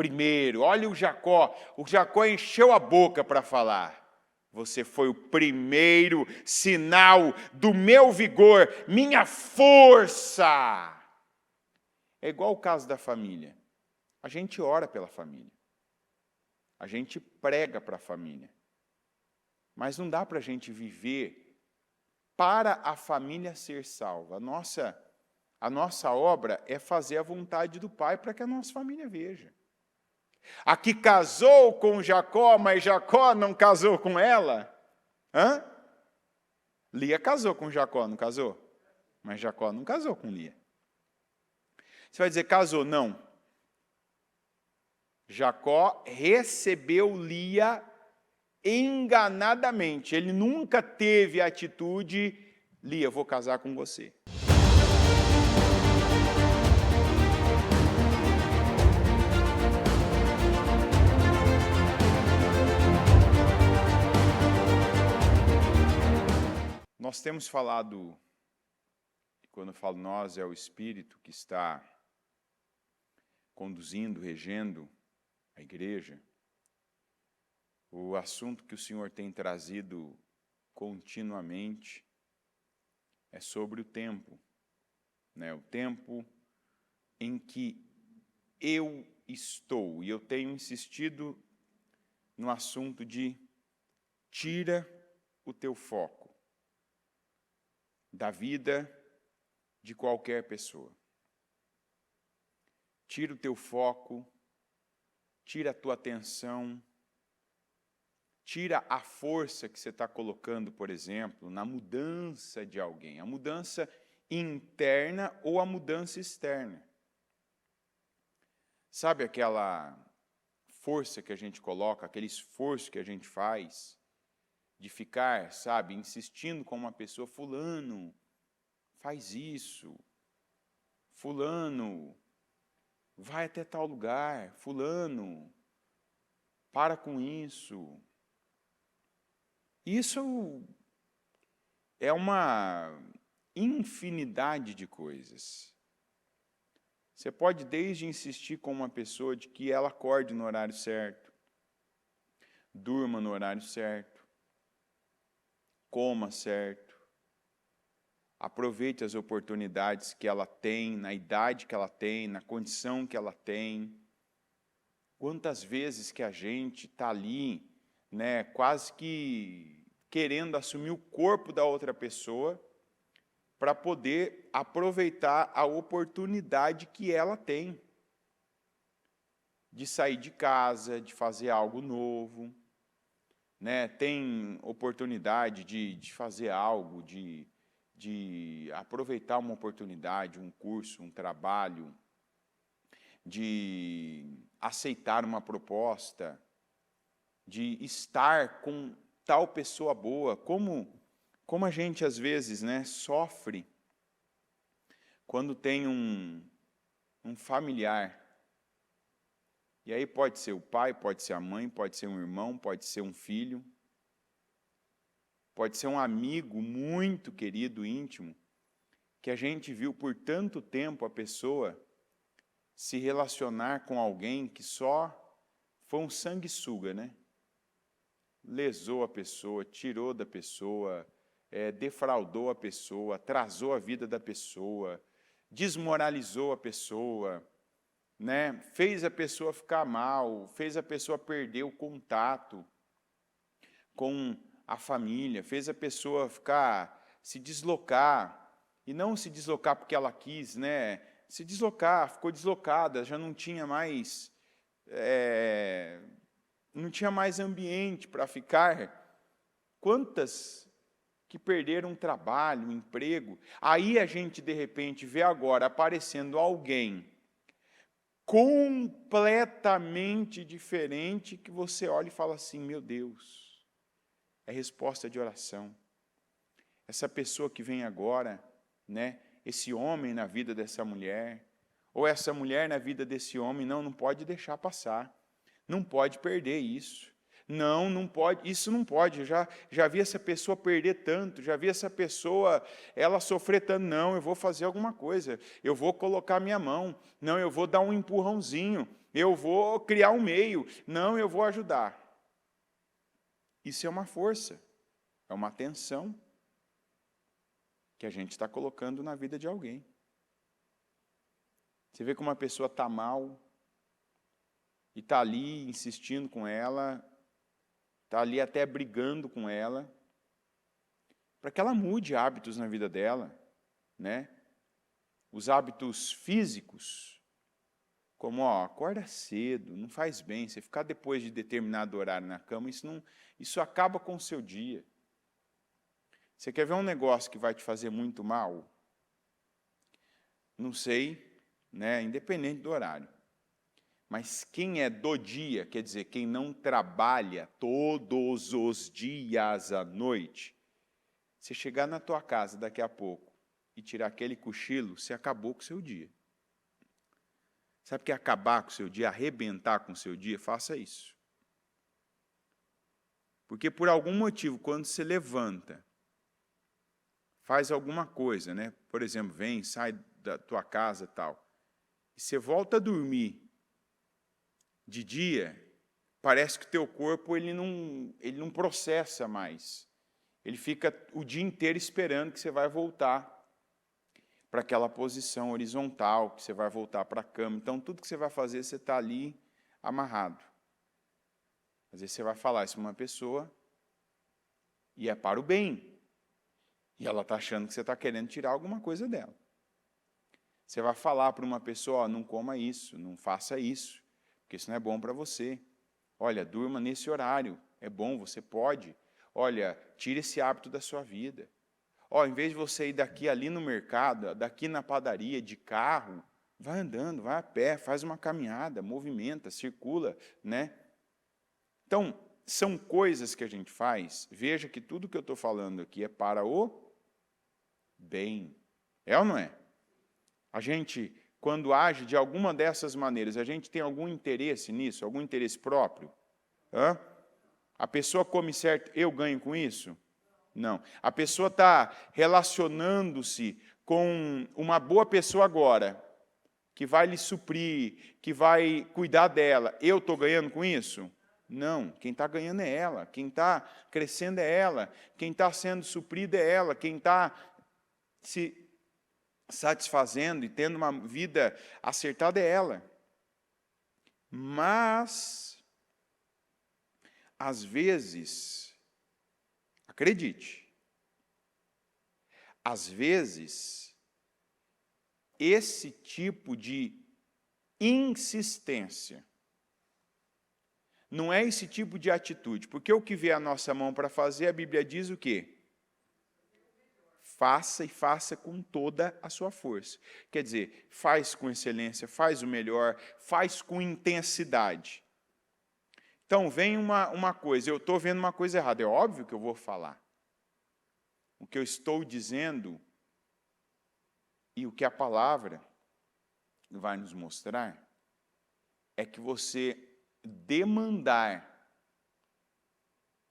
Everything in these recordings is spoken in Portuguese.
primeiro. Olha o Jacó encheu a boca para falar. Você foi o primeiro sinal do meu vigor, minha força. É igual o caso da família. A gente ora pela família. A gente prega para a família. Mas não dá para a gente viver para a família ser salva. A nossa obra é fazer a vontade do Pai para que a nossa família veja. A que casou com Jacó, mas Jacó não casou com ela. Hã? Lia casou com Jacó, não casou? Mas Jacó não casou com Lia. Você vai dizer, casou? Não. Jacó recebeu Lia enganadamente. Ele nunca teve a atitude, Lia, eu vou casar com você. Nós temos falado, e quando eu falo nós, é o Espírito que está conduzindo, regendo a igreja. O assunto que o Senhor tem trazido continuamente é sobre o tempo, né? O tempo em que eu estou. E eu tenho insistido no assunto de tira o teu foco da vida de qualquer pessoa. Tira o teu foco, tira a tua atenção, tira a força que você está colocando, por exemplo, na mudança de alguém, a mudança interna ou a mudança externa. Sabe aquela força que a gente coloca, aquele esforço que a gente faz de ficar, sabe, insistindo com uma pessoa, fulano, faz isso, fulano, vai até tal lugar, fulano, para com isso. Isso é uma infinidade de coisas. Você pode desde insistir com uma pessoa de que ela acorde no horário certo, durma no horário certo, coma certo, aproveite as oportunidades que ela tem, na idade que ela tem, na condição que ela tem. Quantas vezes que a gente está ali, né, quase que querendo assumir o corpo da outra pessoa para poder aproveitar a oportunidade que ela tem de sair de casa, de fazer algo novo, né? Tem oportunidade de fazer algo, de aproveitar uma oportunidade, um curso, um trabalho, de aceitar uma proposta, de estar com tal pessoa boa, como a gente às vezes, né, sofre quando tem um familiar. E aí pode ser o pai, pode ser a mãe, pode ser um irmão, pode ser um filho, pode ser um amigo muito querido, íntimo, que a gente viu por tanto tempo a pessoa se relacionar com alguém que só foi um sanguessuga, né? Lesou a pessoa, tirou da pessoa, defraudou a pessoa, atrasou a vida da pessoa, desmoralizou a pessoa, né? Fez a pessoa ficar mal, fez a pessoa perder o contato com a família, fez a pessoa se deslocar, e não se deslocar porque ela quis, né? Se deslocar, ficou deslocada, já não tinha mais ambiente para ficar. Quantas que perderam trabalho, emprego? Aí a gente, de repente, vê agora aparecendo alguém completamente diferente, que você olha e fala assim, meu Deus, é resposta de oração. Essa pessoa que vem agora, né, esse homem na vida dessa mulher, ou essa mulher na vida desse homem, não pode deixar passar. Não pode perder isso. Não pode, isso não pode. Eu já vi essa pessoa perder tanto, já vi essa pessoa, ela sofrer tanto. Não, eu vou fazer alguma coisa, eu vou colocar minha mão, não, eu vou dar um empurrãozinho, eu vou criar um meio, não, eu vou ajudar. Isso é uma força, é uma atenção que a gente está colocando na vida de alguém. Você vê que uma pessoa está mal e está ali insistindo com ela, está ali até brigando com ela, para que ela mude hábitos na vida dela, né? Os hábitos físicos, como, acorda cedo, não faz bem, você ficar depois de determinado horário na cama, isso acaba com o seu dia. Você quer ver um negócio que vai te fazer muito mal? Não sei, né? Independente do horário. Mas quem é do dia, quer dizer, quem não trabalha todos os dias à noite, você chegar na tua casa daqui a pouco e tirar aquele cochilo, você acabou com o seu dia. Sabe o que é acabar com o seu dia, arrebentar com o seu dia? Faça isso. Porque por algum motivo, quando você levanta, faz alguma coisa, né? Por exemplo, vem, sai da tua casa e tal, e você volta a dormir de dia, parece que o teu corpo ele não processa mais. Ele fica o dia inteiro esperando que você vai voltar para aquela posição horizontal, que você vai voltar para a cama. Então, tudo que você vai fazer, você está ali amarrado. Às vezes você vai falar isso para uma pessoa e é para o bem. E ela está achando que você está querendo tirar alguma coisa dela. Você vai falar para uma pessoa, não coma isso, não faça isso, porque isso não é bom para você. Olha, durma nesse horário, é bom, você pode. Olha, tire esse hábito da sua vida. Em vez de você ir daqui ali no mercado, daqui na padaria, de carro, vai andando, vai a pé, faz uma caminhada, movimenta, circula, né? Então, são coisas que a gente faz. Veja que tudo que eu estou falando aqui é para o bem. É ou não é? A gente, quando age de alguma dessas maneiras, a gente tem algum interesse nisso, algum interesse próprio? A pessoa come certo, eu ganho com isso? Não. A pessoa está relacionando-se com uma boa pessoa agora, que vai lhe suprir, que vai cuidar dela. Eu estou ganhando com isso? Não. Quem está ganhando é ela. Quem está crescendo é ela. Quem está sendo suprido é ela. Quem está se satisfazendo e tendo uma vida acertada é ela. Mas, às vezes, acredite, às vezes, esse tipo de insistência não é esse tipo de atitude, porque o que vê a nossa mão para fazer, a Bíblia diz o quê? Faça e faça com toda a sua força. Quer dizer, faz com excelência, faz o melhor, faz com intensidade. Então, vem uma coisa, eu estou vendo uma coisa errada, é óbvio que eu vou falar. O que eu estou dizendo e o que a palavra vai nos mostrar é que você demandar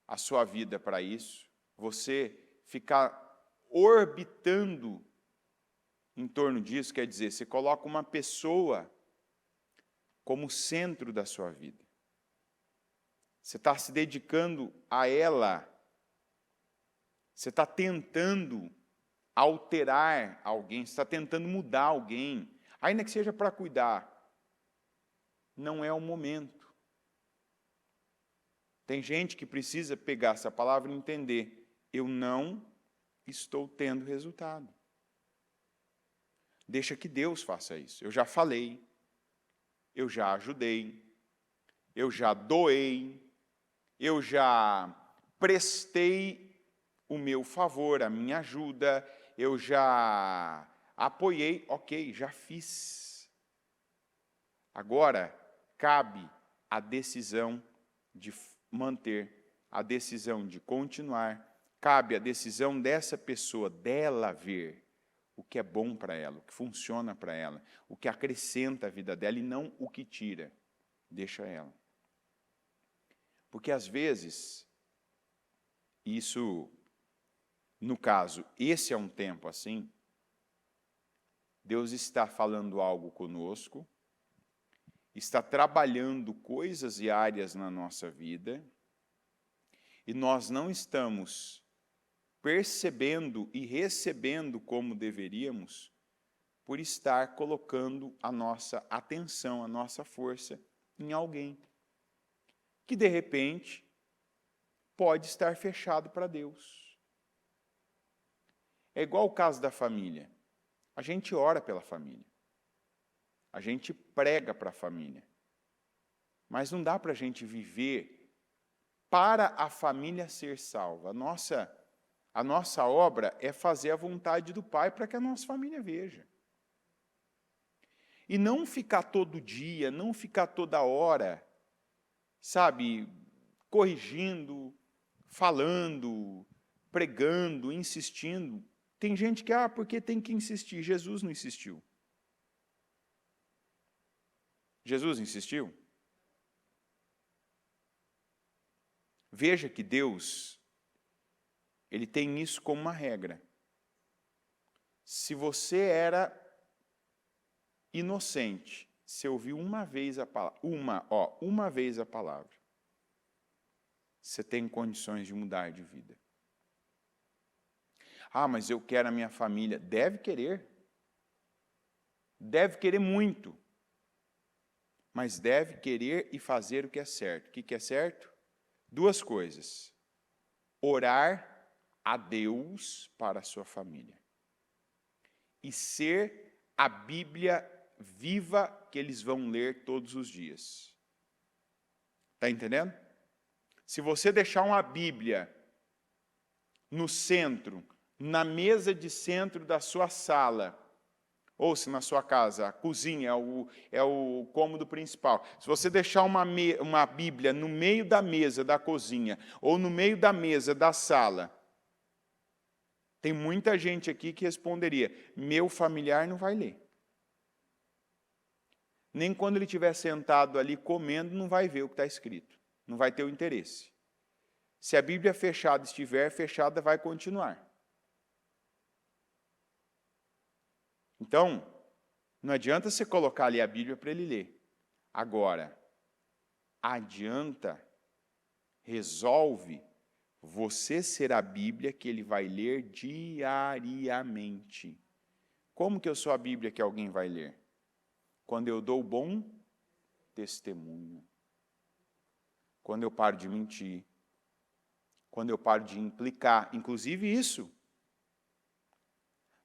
a sua vida para isso, você ficar orbitando em torno disso, quer dizer, você coloca uma pessoa como centro da sua vida. Você está se dedicando a ela. Você está tentando alterar alguém, você está tentando mudar alguém, ainda que seja para cuidar. Não é o momento. Tem gente que precisa pegar essa palavra e entender, eu não estou tendo resultado. Deixa que Deus faça isso. Eu já falei, eu já ajudei, eu já doei, eu já prestei o meu favor, a minha ajuda, eu já apoiei, ok, já fiz. Agora, cabe a decisão de manter, a decisão de continuar, cabe a decisão dessa pessoa, dela ver o que é bom para ela, o que funciona para ela, o que acrescenta a vida dela e não o que tira. Deixa ela. Porque às vezes, isso, no caso, esse é um tempo assim, Deus está falando algo conosco, está trabalhando coisas e áreas na nossa vida e nós não estamos percebendo e recebendo como deveríamos por estar colocando a nossa atenção, a nossa força em alguém que, de repente, pode estar fechado para Deus. É igual o caso da família. A gente ora pela família. A gente prega para a família. Mas não dá para a gente viver para a família ser salva. A nossa obra é fazer a vontade do Pai para que a nossa família veja. E não ficar todo dia, não ficar toda hora, sabe, corrigindo, falando, pregando, insistindo. Tem gente que, porque tem que insistir. Jesus não insistiu. Jesus insistiu? Veja que Deus, Ele tem isso como uma regra. Se você era inocente, se ouviu uma vez a palavra, uma vez a palavra, você tem condições de mudar de vida. Mas eu quero a minha família. Deve querer muito, mas deve querer e fazer o que é certo. O que é certo? Duas coisas: orar a Deus para a sua família e ser a Bíblia viva que eles vão ler todos os dias. Está entendendo? Se você deixar uma Bíblia no centro, na mesa de centro da sua sala, ou se na sua casa, a cozinha é o cômodo principal. Se você deixar uma Bíblia no meio da mesa da cozinha, ou no meio da mesa da sala, tem muita gente aqui que responderia: meu familiar não vai ler. Nem quando ele estiver sentado ali comendo, não vai ver o que está escrito. Não vai ter o interesse. Se a Bíblia fechada estiver fechada, vai continuar. Então, não adianta você colocar ali a Bíblia para ele ler. Agora, resolve você ser a Bíblia que ele vai ler diariamente. Como que eu sou a Bíblia que alguém vai ler? Quando eu dou bom testemunho. Quando eu paro de mentir. Quando eu paro de implicar. Inclusive isso.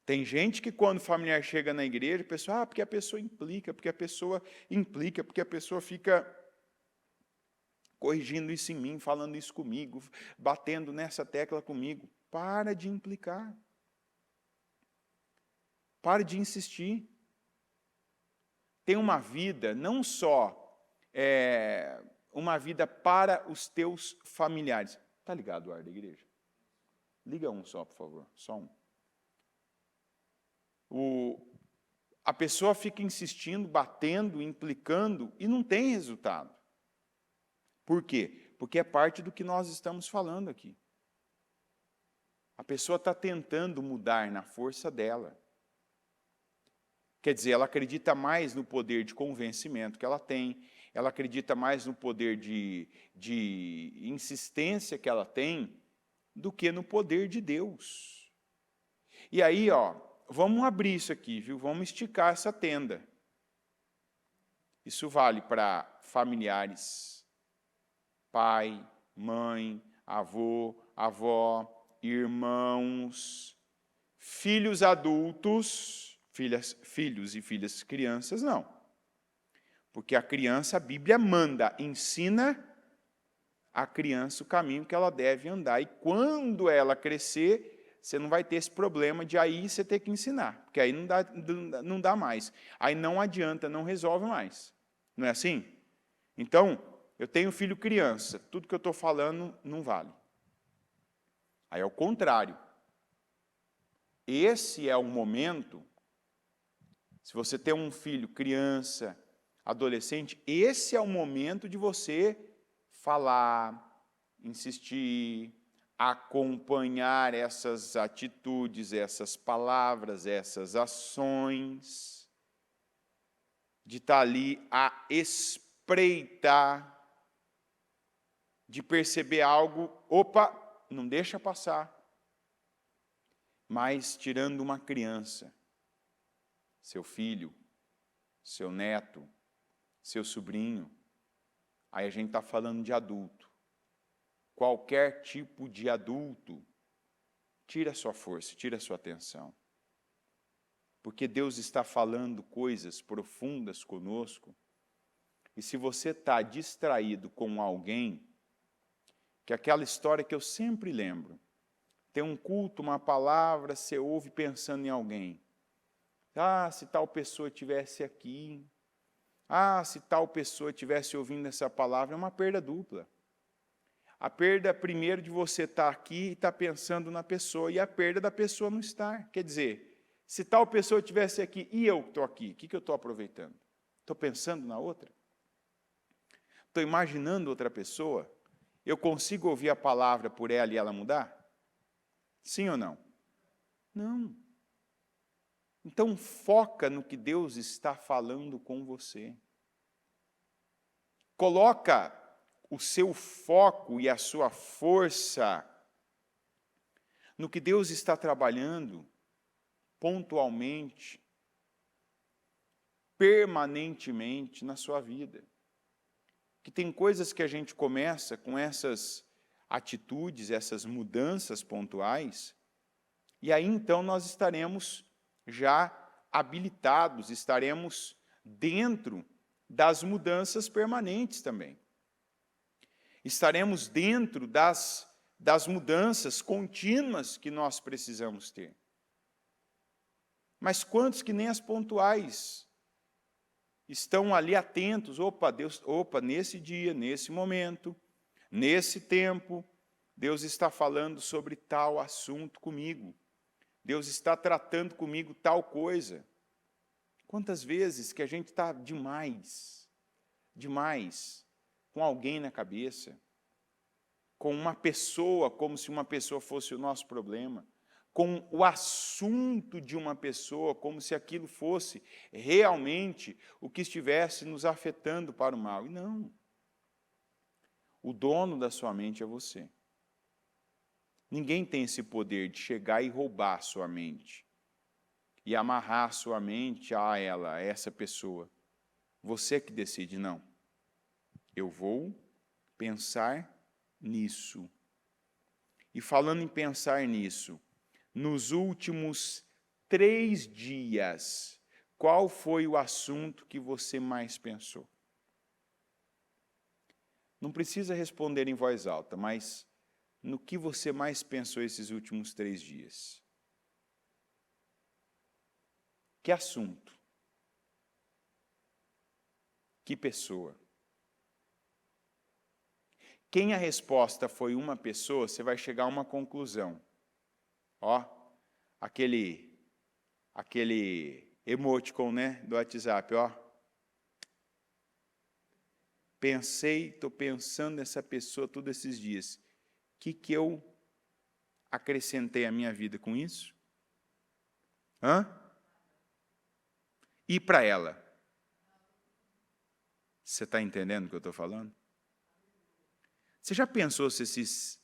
Tem gente que quando o familiar chega na igreja, a pessoa, porque a pessoa implica, porque a pessoa fica corrigindo isso em mim, falando isso comigo, batendo nessa tecla comigo. Para de implicar. Pare de insistir. Tem uma vida, não só uma vida para os teus familiares. Está ligado o ar da igreja? Liga um só, por favor. Só um. A pessoa fica insistindo, batendo, implicando e não tem resultado. Por quê? Porque é parte do que nós estamos falando aqui. A pessoa está tentando mudar na força dela. Quer dizer, ela acredita mais no poder de convencimento que ela tem, ela acredita mais no poder de insistência que ela tem do que no poder de Deus. E aí, vamos abrir isso aqui, viu? Vamos esticar essa tenda. Isso vale para familiares, pai, mãe, avô, avó, irmãos, filhos adultos, filhos e filhas crianças, não. Porque a criança, a Bíblia manda, ensina a criança o caminho que ela deve andar. E quando ela crescer, você não vai ter esse problema de aí você ter que ensinar, porque aí não dá mais. Aí não adianta, não resolve mais. Não é assim? Então, eu tenho filho criança, tudo que eu estou falando não vale. Aí é o contrário. Esse é o momento, se você tem um filho criança, adolescente, esse é o momento de você falar, insistir, acompanhar essas atitudes, essas palavras, essas ações. de estar ali a espreitar, de perceber algo, opa, não deixa passar. Mas tirando uma criança, seu filho, seu neto, seu sobrinho, aí a gente está falando de adulto. Qualquer tipo de adulto, tira a sua força, tira a sua atenção. Porque Deus está falando coisas profundas conosco, e se você está distraído com alguém, que é aquela história que eu sempre lembro, tem um culto, uma palavra, você ouve pensando em alguém. Ah, se tal pessoa estivesse aqui. Ah, se tal pessoa estivesse ouvindo essa palavra, é uma perda dupla. A perda, primeiro, de você estar aqui e estar pensando na pessoa, e a perda da pessoa não estar. Quer dizer, se tal pessoa estivesse aqui e eu estou aqui, o que eu estou aproveitando? Estou pensando na outra? Estou imaginando outra pessoa? Eu consigo ouvir a palavra por ela e ela mudar? Sim ou não? Não. Então, foca no que Deus está falando com você. Coloca o seu foco e a sua força no que Deus está trabalhando pontualmente, permanentemente na sua vida. Que tem coisas que a gente começa com essas atitudes, essas mudanças pontuais, e aí então nós estaremos já habilitados, estaremos dentro das mudanças permanentes também. Estaremos dentro das mudanças contínuas que nós precisamos ter. Mas quantos que nem as pontuais estão ali atentos, nesse dia, nesse momento, nesse tempo, Deus está falando sobre tal assunto comigo. Deus está tratando comigo tal coisa. Quantas vezes que a gente está demais, com alguém na cabeça, com uma pessoa, como se uma pessoa fosse o nosso problema, com o assunto de uma pessoa, como se aquilo fosse realmente o que estivesse nos afetando para o mal. E não. O dono da sua mente é você. Ninguém tem esse poder de chegar e roubar a sua mente e amarrar a sua mente a ela, a essa pessoa. Você que decide, não. Eu vou pensar nisso. E falando em pensar nisso, nos últimos 3 dias, qual foi o assunto que você mais pensou? Não precisa responder em voz alta, mas no que você mais pensou esses últimos 3 dias? Que assunto? Que pessoa? Quem a resposta foi uma pessoa, você vai chegar a uma conclusão. Ó, aquele emoticon, né, do WhatsApp, ó. Estou pensando nessa pessoa todos esses dias. O que eu acrescentei à minha vida com isso? E para ela? Você está entendendo o que eu estou falando? Você já pensou se esses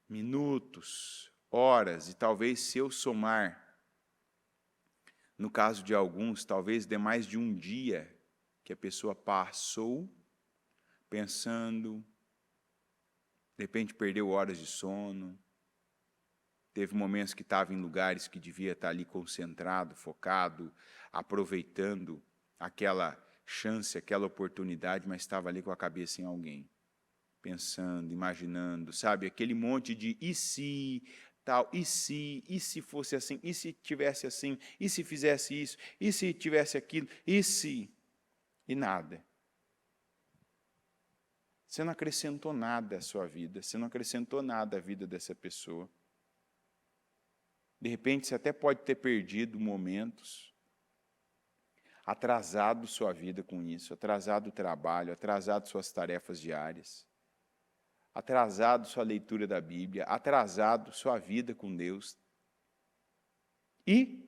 minutos, horas, e talvez se eu somar, no caso de alguns, talvez dê mais de um dia que a pessoa passou pensando, de repente perdeu horas de sono, teve momentos que estava em lugares que devia estar ali concentrado, focado, aproveitando aquela chance, aquela oportunidade, mas estava ali com a cabeça em alguém, pensando, imaginando, sabe, aquele monte de e se, tal, e se fosse assim, e se tivesse assim, e se fizesse isso, e se tivesse aquilo, e se, e nada. Você não acrescentou nada à sua vida, você não acrescentou nada à vida dessa pessoa. De repente, você até pode ter perdido momentos, atrasado sua vida com isso, atrasado o trabalho, atrasado suas tarefas diárias, atrasado sua leitura da Bíblia, atrasado sua vida com Deus. E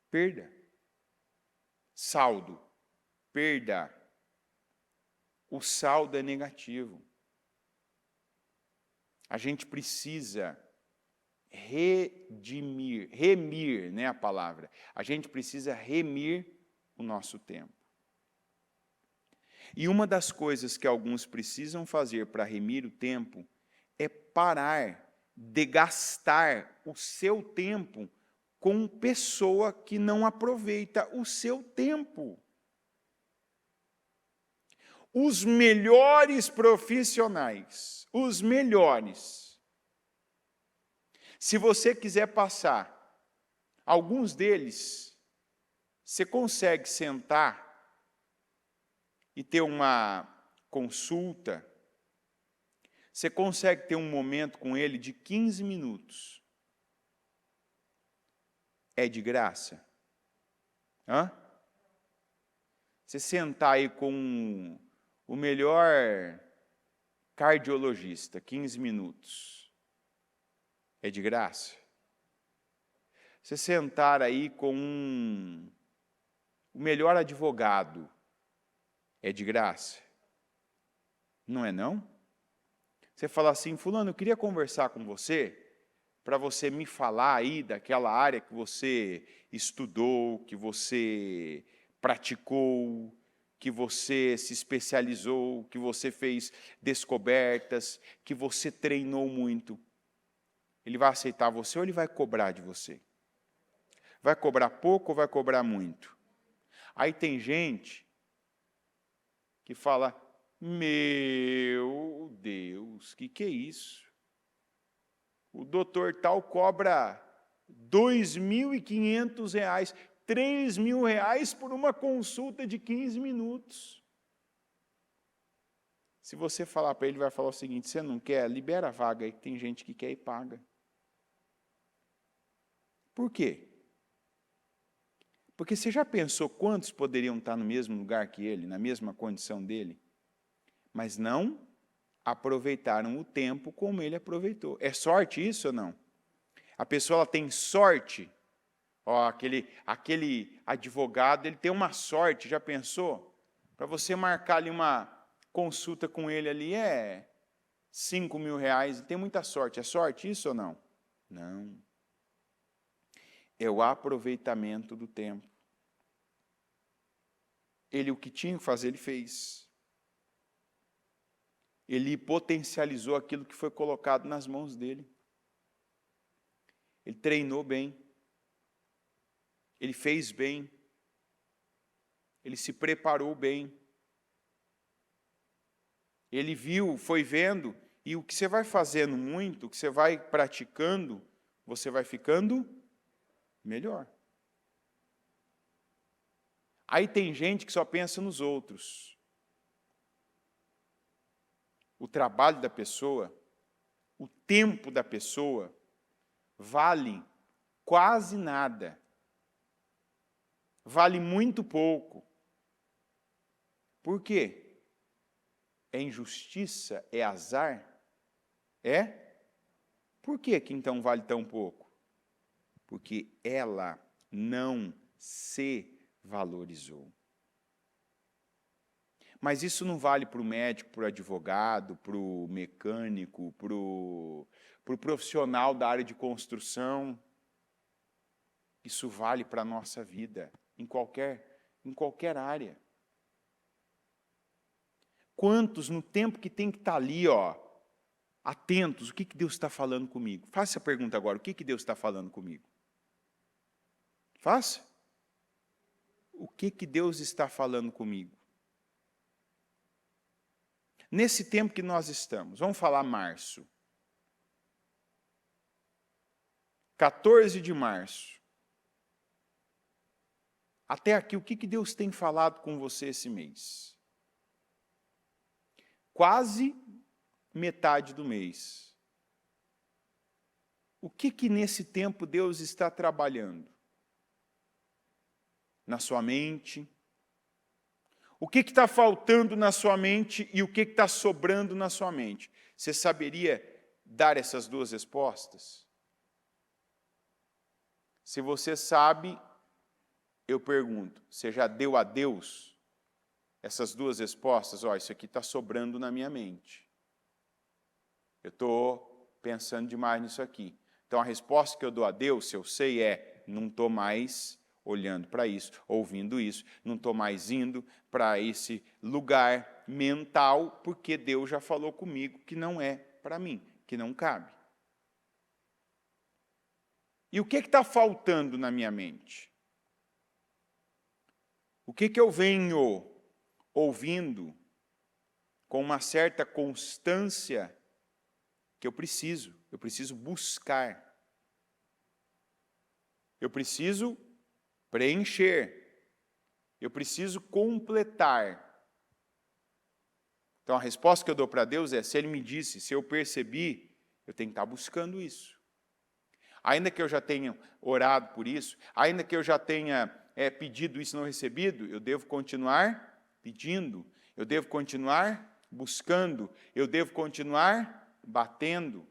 perda. Saldo, perda. O saldo é negativo. A gente precisa remir, né, a palavra. A gente precisa remir o nosso tempo. E uma das coisas que alguns precisam fazer para remir o tempo é parar de gastar o seu tempo com pessoa que não aproveita o seu tempo. Os melhores profissionais, os melhores. Se você quiser passar, alguns deles, você consegue sentar e ter uma consulta, você consegue ter um momento com ele de 15 minutos. É de graça? Hã? Você sentar aí com o melhor cardiologista, 15 minutos. É de graça? Você sentar aí com o melhor advogado, é de graça? Não é não? Você fala assim, fulano, eu queria conversar com você, para você me falar aí daquela área que você estudou, que você praticou, que você se especializou, que você fez descobertas, que você treinou muito. Ele vai aceitar você ou ele vai cobrar de você? Vai cobrar pouco ou vai cobrar muito? Aí tem gente que fala, meu Deus, que é isso? O doutor tal cobra R$ 2.500, R$ 3.000 por uma consulta de 15 minutos. Se você falar para ele, vai falar o seguinte, você não quer? Libera a vaga aí, que tem gente que quer e paga. Por quê? Porque você já pensou quantos poderiam estar no mesmo lugar que ele, na mesma condição dele, mas não aproveitaram o tempo como ele aproveitou. É sorte isso ou não? A pessoa ela tem sorte. Ó, aquele advogado, ele tem uma sorte, já pensou? Para você marcar ali uma consulta com ele ali é R$ 5.000, tem muita sorte. É sorte isso ou não? Não. É o aproveitamento do tempo. Ele, o que tinha que fazer, ele fez. Ele potencializou aquilo que foi colocado nas mãos dele. Ele treinou bem. Ele fez bem. Ele se preparou bem. Ele viu, foi vendo, e o que você vai fazendo muito, o que você vai praticando, você vai ficando melhor. Aí tem gente que só pensa nos outros. O trabalho da pessoa, o tempo da pessoa, vale quase nada. Vale muito pouco. Por quê? É injustiça? É azar? É? Por que então vale tão pouco? Porque ela não se valorizou. Mas isso não vale para o médico, para o advogado, para o mecânico, para o profissional da área de construção. Isso vale para a nossa vida, em qualquer área. Quantos, no tempo que tem que estar ali, ó, atentos, o que Deus está falando comigo? Faça essa pergunta agora, o que Deus está falando comigo? Faça. O que Deus está falando comigo? Nesse tempo que nós estamos, vamos falar março. 14 de março. Até aqui, o que Deus tem falado com você esse mês? Quase metade do mês. O que nesse tempo Deus está trabalhando? Na sua mente? O que está faltando na sua mente e o que está sobrando na sua mente? Você saberia dar essas duas respostas? Se você sabe, eu pergunto, você já deu a Deus essas duas respostas? Ó, isso aqui está sobrando na minha mente. Eu estou pensando demais nisso aqui. Então, a resposta que eu dou a Deus, se eu sei, é: não estou mais olhando para isso, ouvindo isso, não estou mais indo para esse lugar mental, porque Deus já falou comigo que não é para mim, que não cabe. E o que está faltando na minha mente? O que eu venho ouvindo com uma certa constância que eu preciso buscar. Eu preciso preencher. Eu preciso completar. Então a resposta que eu dou para Deus é: se Ele me disse, se eu percebi, eu tenho que estar buscando isso. Ainda que eu já tenha orado por isso, ainda que eu já tenha pedido isso e não recebido, eu devo continuar pedindo, eu devo continuar buscando, eu devo continuar batendo.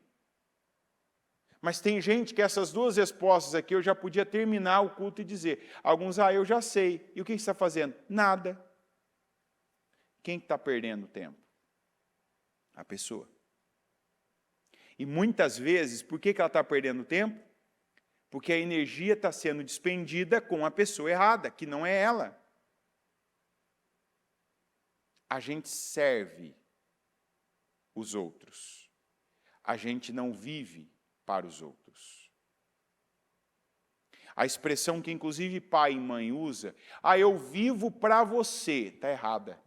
Mas tem gente que essas duas respostas aqui eu já podia terminar o culto e dizer. Alguns, eu já sei. E o que você está fazendo? Nada. Quem está perdendo tempo? A pessoa. E muitas vezes, por que ela está perdendo tempo? Porque a energia está sendo despendida com a pessoa errada, que não é ela. A gente serve os outros. A gente não vive para os outros. A expressão que inclusive pai e mãe usa, eu vivo para você, está errada.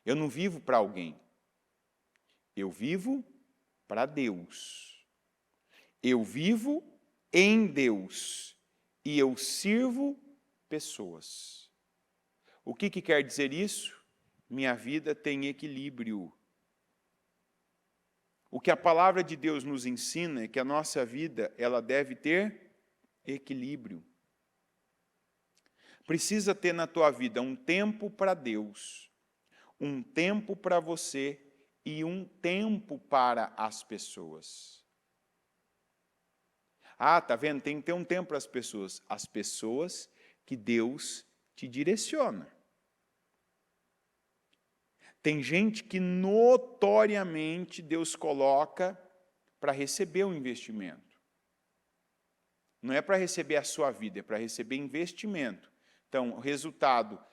Eu não vivo para alguém. Eu vivo para Deus. Eu vivo em Deus. E eu sirvo pessoas. O que quer dizer isso? Minha vida tem equilíbrio. O que a palavra de Deus nos ensina é que a nossa vida, ela deve ter equilíbrio. Precisa ter na tua vida um tempo para Deus, um tempo para você e um tempo para as pessoas. Tá vendo? Tem que ter um tempo para as pessoas que Deus te direciona. Tem gente que notoriamente Deus coloca para receber um investimento. Não é para receber a sua vida, é para receber investimento. Então, o resultado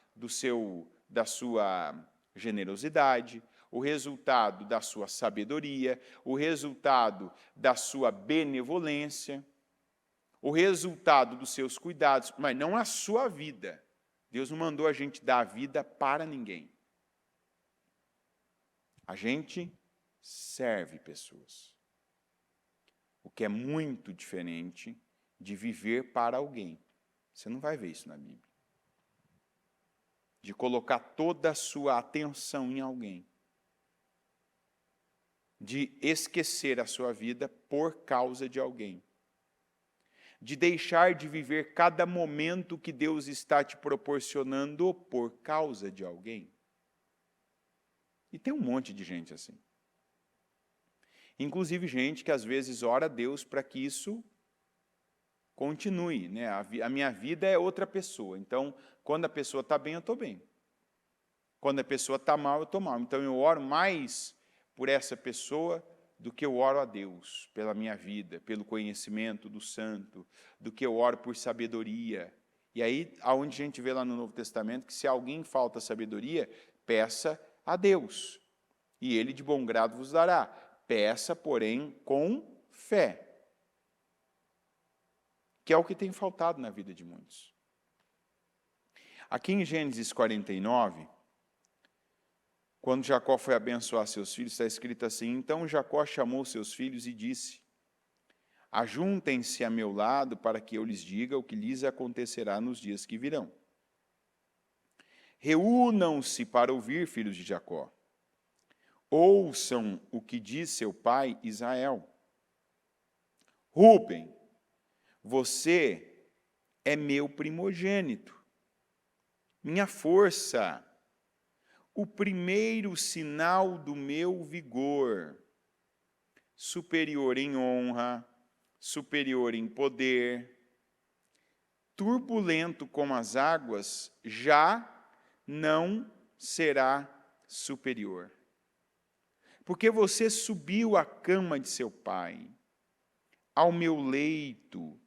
da sua generosidade, o resultado da sua sabedoria, o resultado da sua benevolência, o resultado dos seus cuidados, mas não a sua vida. Deus não mandou a gente dar a vida para ninguém. A gente serve pessoas. O que é muito diferente de viver para alguém. Você não vai ver isso na Bíblia. De colocar toda a sua atenção em alguém. De esquecer a sua vida por causa de alguém. De deixar de viver cada momento que Deus está te proporcionando por causa de alguém. E tem um monte de gente assim. Inclusive gente que às vezes ora a Deus para que isso continue. Né? A minha vida é outra pessoa. Então, quando a pessoa está bem, eu estou bem. Quando a pessoa está mal, eu estou mal. Então, eu oro mais por essa pessoa do que eu oro a Deus, pela minha vida, pelo conhecimento do santo, do que eu oro por sabedoria. E aí, aonde a gente vê lá no Novo Testamento, que se alguém falta sabedoria, peça a Deus, e Ele de bom grado vos dará. Peça, porém, com fé. Que é o que tem faltado na vida de muitos. Aqui em Gênesis 49, quando Jacó foi abençoar seus filhos, está escrito assim: então Jacó chamou seus filhos e disse: ajuntem-se a meu lado para que eu lhes diga o que lhes acontecerá nos dias que virão. Reúnam-se para ouvir, filhos de Jacó. Ouçam o que diz seu pai Israel. Rúben, você é meu primogênito, minha força, o primeiro sinal do meu vigor, superior em honra, superior em poder. turbulento como as águas, já não será superior. Porque você subiu à cama de seu pai, ao meu leito,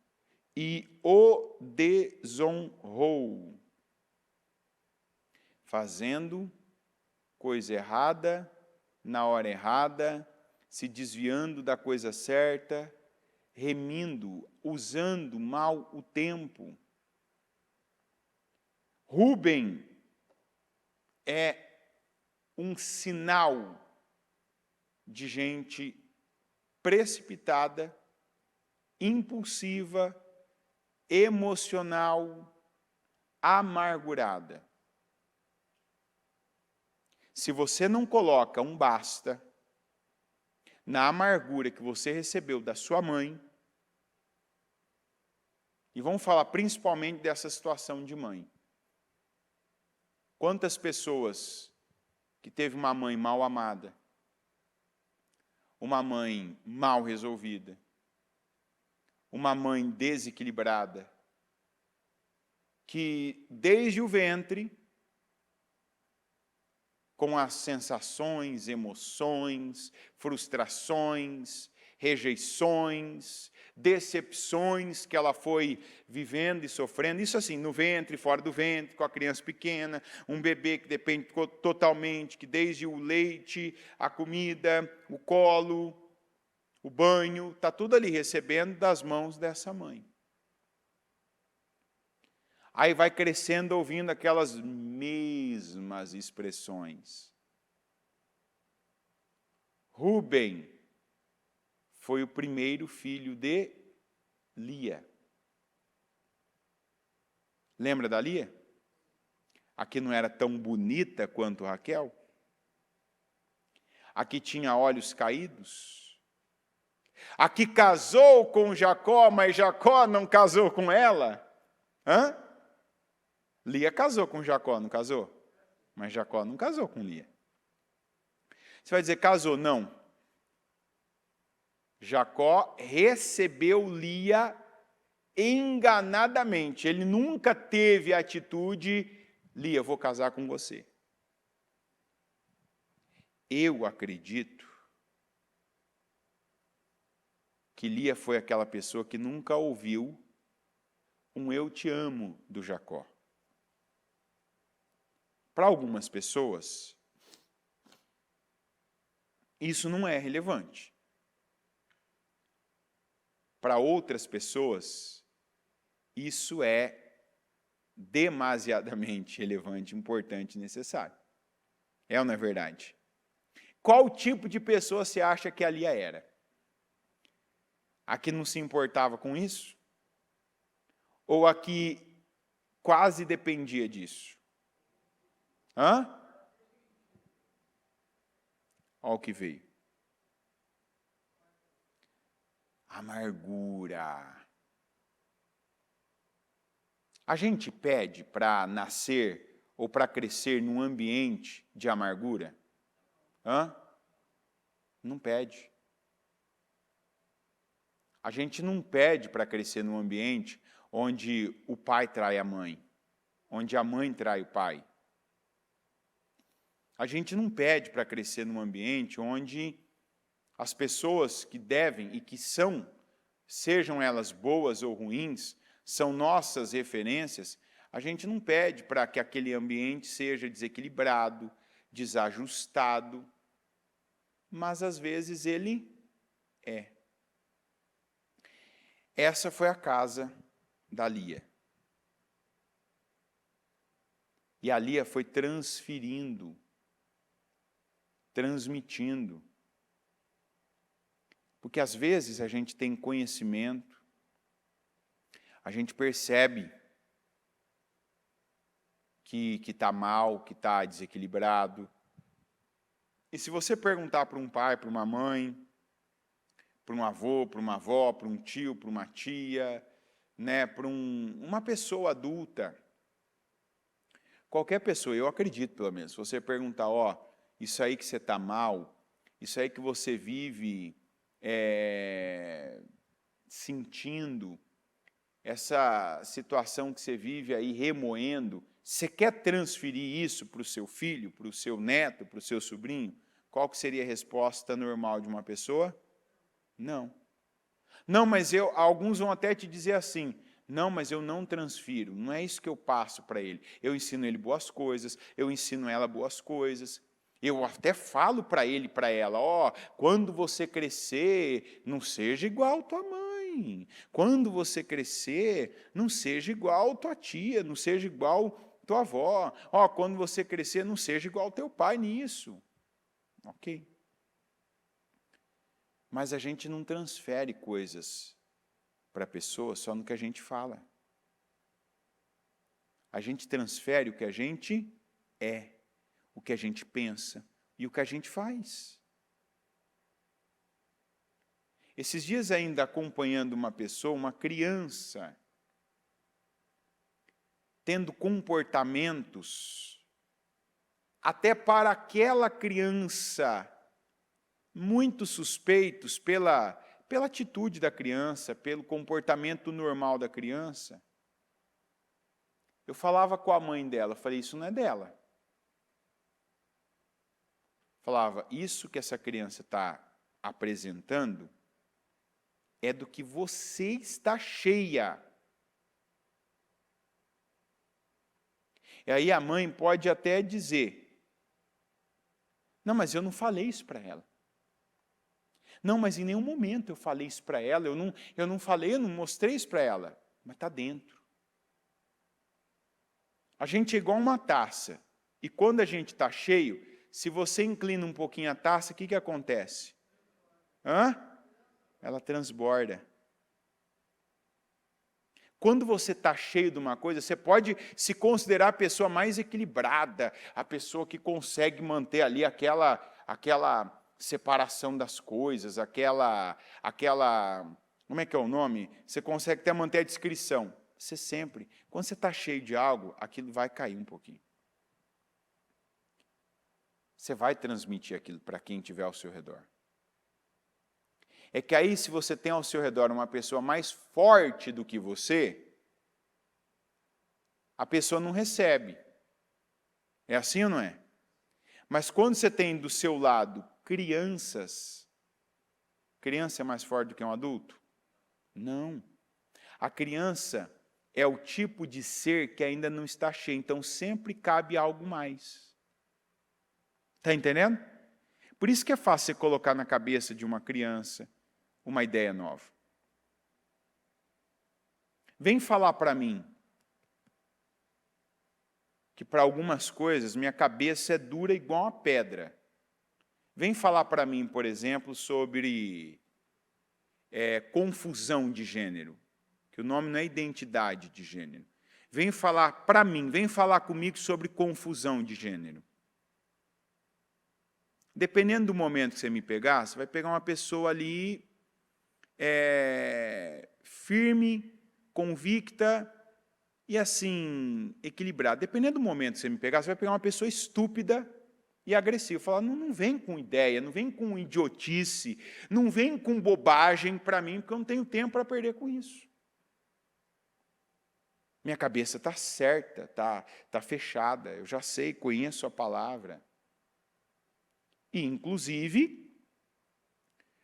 e o desonrou, fazendo coisa errada, na hora errada, se desviando da coisa certa, remindo, usando mal o tempo. Rúben é um sinal de gente precipitada, impulsiva, emocional, amargurada. Se você não coloca um basta na amargura que você recebeu da sua mãe, e vamos falar principalmente dessa situação de mãe. Quantas pessoas que teve uma mãe mal amada, uma mãe mal resolvida, uma mãe desequilibrada, que desde o ventre, com as sensações, emoções, frustrações, rejeições, decepções que ela foi vivendo e sofrendo, isso assim, no ventre, fora do ventre, com a criança pequena, um bebê que depende totalmente, que desde o leite, a comida, o colo, o banho, está tudo ali recebendo das mãos dessa mãe. Aí vai crescendo ouvindo aquelas mesmas expressões. Rúben foi o primeiro filho de Lia. Lembra da Lia? A que não era tão bonita quanto Raquel? A que tinha olhos caídos? A que casou com Jacó, mas Jacó não casou com ela? Hã? Lia casou com Jacó, não casou? Mas Jacó não casou com Lia. Você vai dizer, casou? Não. Jacó recebeu Lia enganadamente. Ele nunca teve a atitude, Lia, vou casar com você. Eu acredito que Lia foi aquela pessoa que nunca ouviu um eu te amo do Jacó. Para algumas pessoas, isso não é relevante. Para outras pessoas, isso é demasiadamente relevante, importante e necessário. É ou não é verdade? Qual tipo de pessoa você acha que a Lia era? A que não se importava com isso? Ou a que quase dependia disso? Hã? Olha o que veio. Amargura. A gente pede para nascer ou para crescer num ambiente de amargura? Hã? Não pede. A gente não pede para crescer num ambiente onde o pai trai a mãe, onde a mãe trai o pai. A gente não pede para crescer num ambiente onde as pessoas que devem e que são, sejam elas boas ou ruins, são nossas referências. A gente não pede para que aquele ambiente seja desequilibrado, desajustado, mas às vezes ele é. Essa foi a casa da Lia. E a Lia foi transferindo, transmitindo. Porque às vezes a gente tem conhecimento, a gente percebe que está mal, que está desequilibrado. E se você perguntar para um pai, para uma mãe, para um avô, para uma avó, para um tio, para uma tia, né, para uma pessoa adulta, qualquer pessoa, eu acredito pelo menos, se você perguntar, ó, isso aí que você está mal, isso aí que você vive sentindo, essa situação que você vive aí remoendo, você quer transferir isso para o seu filho, para o seu neto, para o seu sobrinho? Qual que seria a resposta normal de uma pessoa? Não. Não, mas alguns vão até te dizer assim, não, mas eu não transfiro, não é isso que eu passo para ele. Eu ensino ele boas coisas, eu ensino ela boas coisas. Eu até falo para ele e para ela, quando você crescer, não seja igual tua mãe. Quando você crescer, não seja igual tua tia, não seja igual tua avó. Quando você crescer, não seja igual teu pai nisso. Ok. Mas a gente não transfere coisas para a pessoa só no que a gente fala. A gente transfere o que a gente é, o que a gente pensa e o que a gente faz. Esses dias ainda acompanhando uma pessoa, uma criança, tendo comportamentos, até para aquela criança, muito suspeitos pela atitude da criança, pelo comportamento normal da criança. Eu falava com a mãe dela, falei, isso não é dela. Falava, isso que essa criança está apresentando é do que você está cheia. E aí a mãe pode até dizer, não, mas eu não falei isso para ela. Não, mas em nenhum momento eu falei isso para ela, eu não falei, eu não mostrei isso para ela, mas está dentro. A gente é igual uma taça, e quando a gente está cheio, se você inclina um pouquinho a taça, o que acontece? Ela transborda. Quando você está cheio de uma coisa, você pode se considerar a pessoa mais equilibrada, a pessoa que consegue manter ali aquela separação das coisas, como é que é o nome? Você consegue até manter a discrição. Você sempre, quando você está cheio de algo, aquilo vai cair um pouquinho. Você vai transmitir aquilo para quem estiver ao seu redor. É que aí, se você tem ao seu redor uma pessoa mais forte do que você, a pessoa não recebe. É assim ou não é? Mas quando você tem do seu lado criança é mais forte do que um adulto? Não. A criança é o tipo de ser que ainda não está cheio, então sempre cabe algo mais. Está entendendo? Por isso que é fácil você colocar na cabeça de uma criança uma ideia nova. Vem falar para mim que para algumas coisas minha cabeça é dura igual uma pedra. Vem falar para mim, por exemplo, sobre confusão de gênero, que o nome não é identidade de gênero. Vem falar para mim, vem falar comigo sobre confusão de gênero. Dependendo do momento que você me pegar, você vai pegar uma pessoa ali firme, convicta e assim, equilibrada. Dependendo do momento que você me pegar, você vai pegar uma pessoa estúpida e agressiva. Falar, não vem com ideia, não vem com idiotice, não vem com bobagem para mim, porque eu não tenho tempo para perder com isso. Minha cabeça está certa, tá fechada, eu já sei, conheço a palavra. E, inclusive,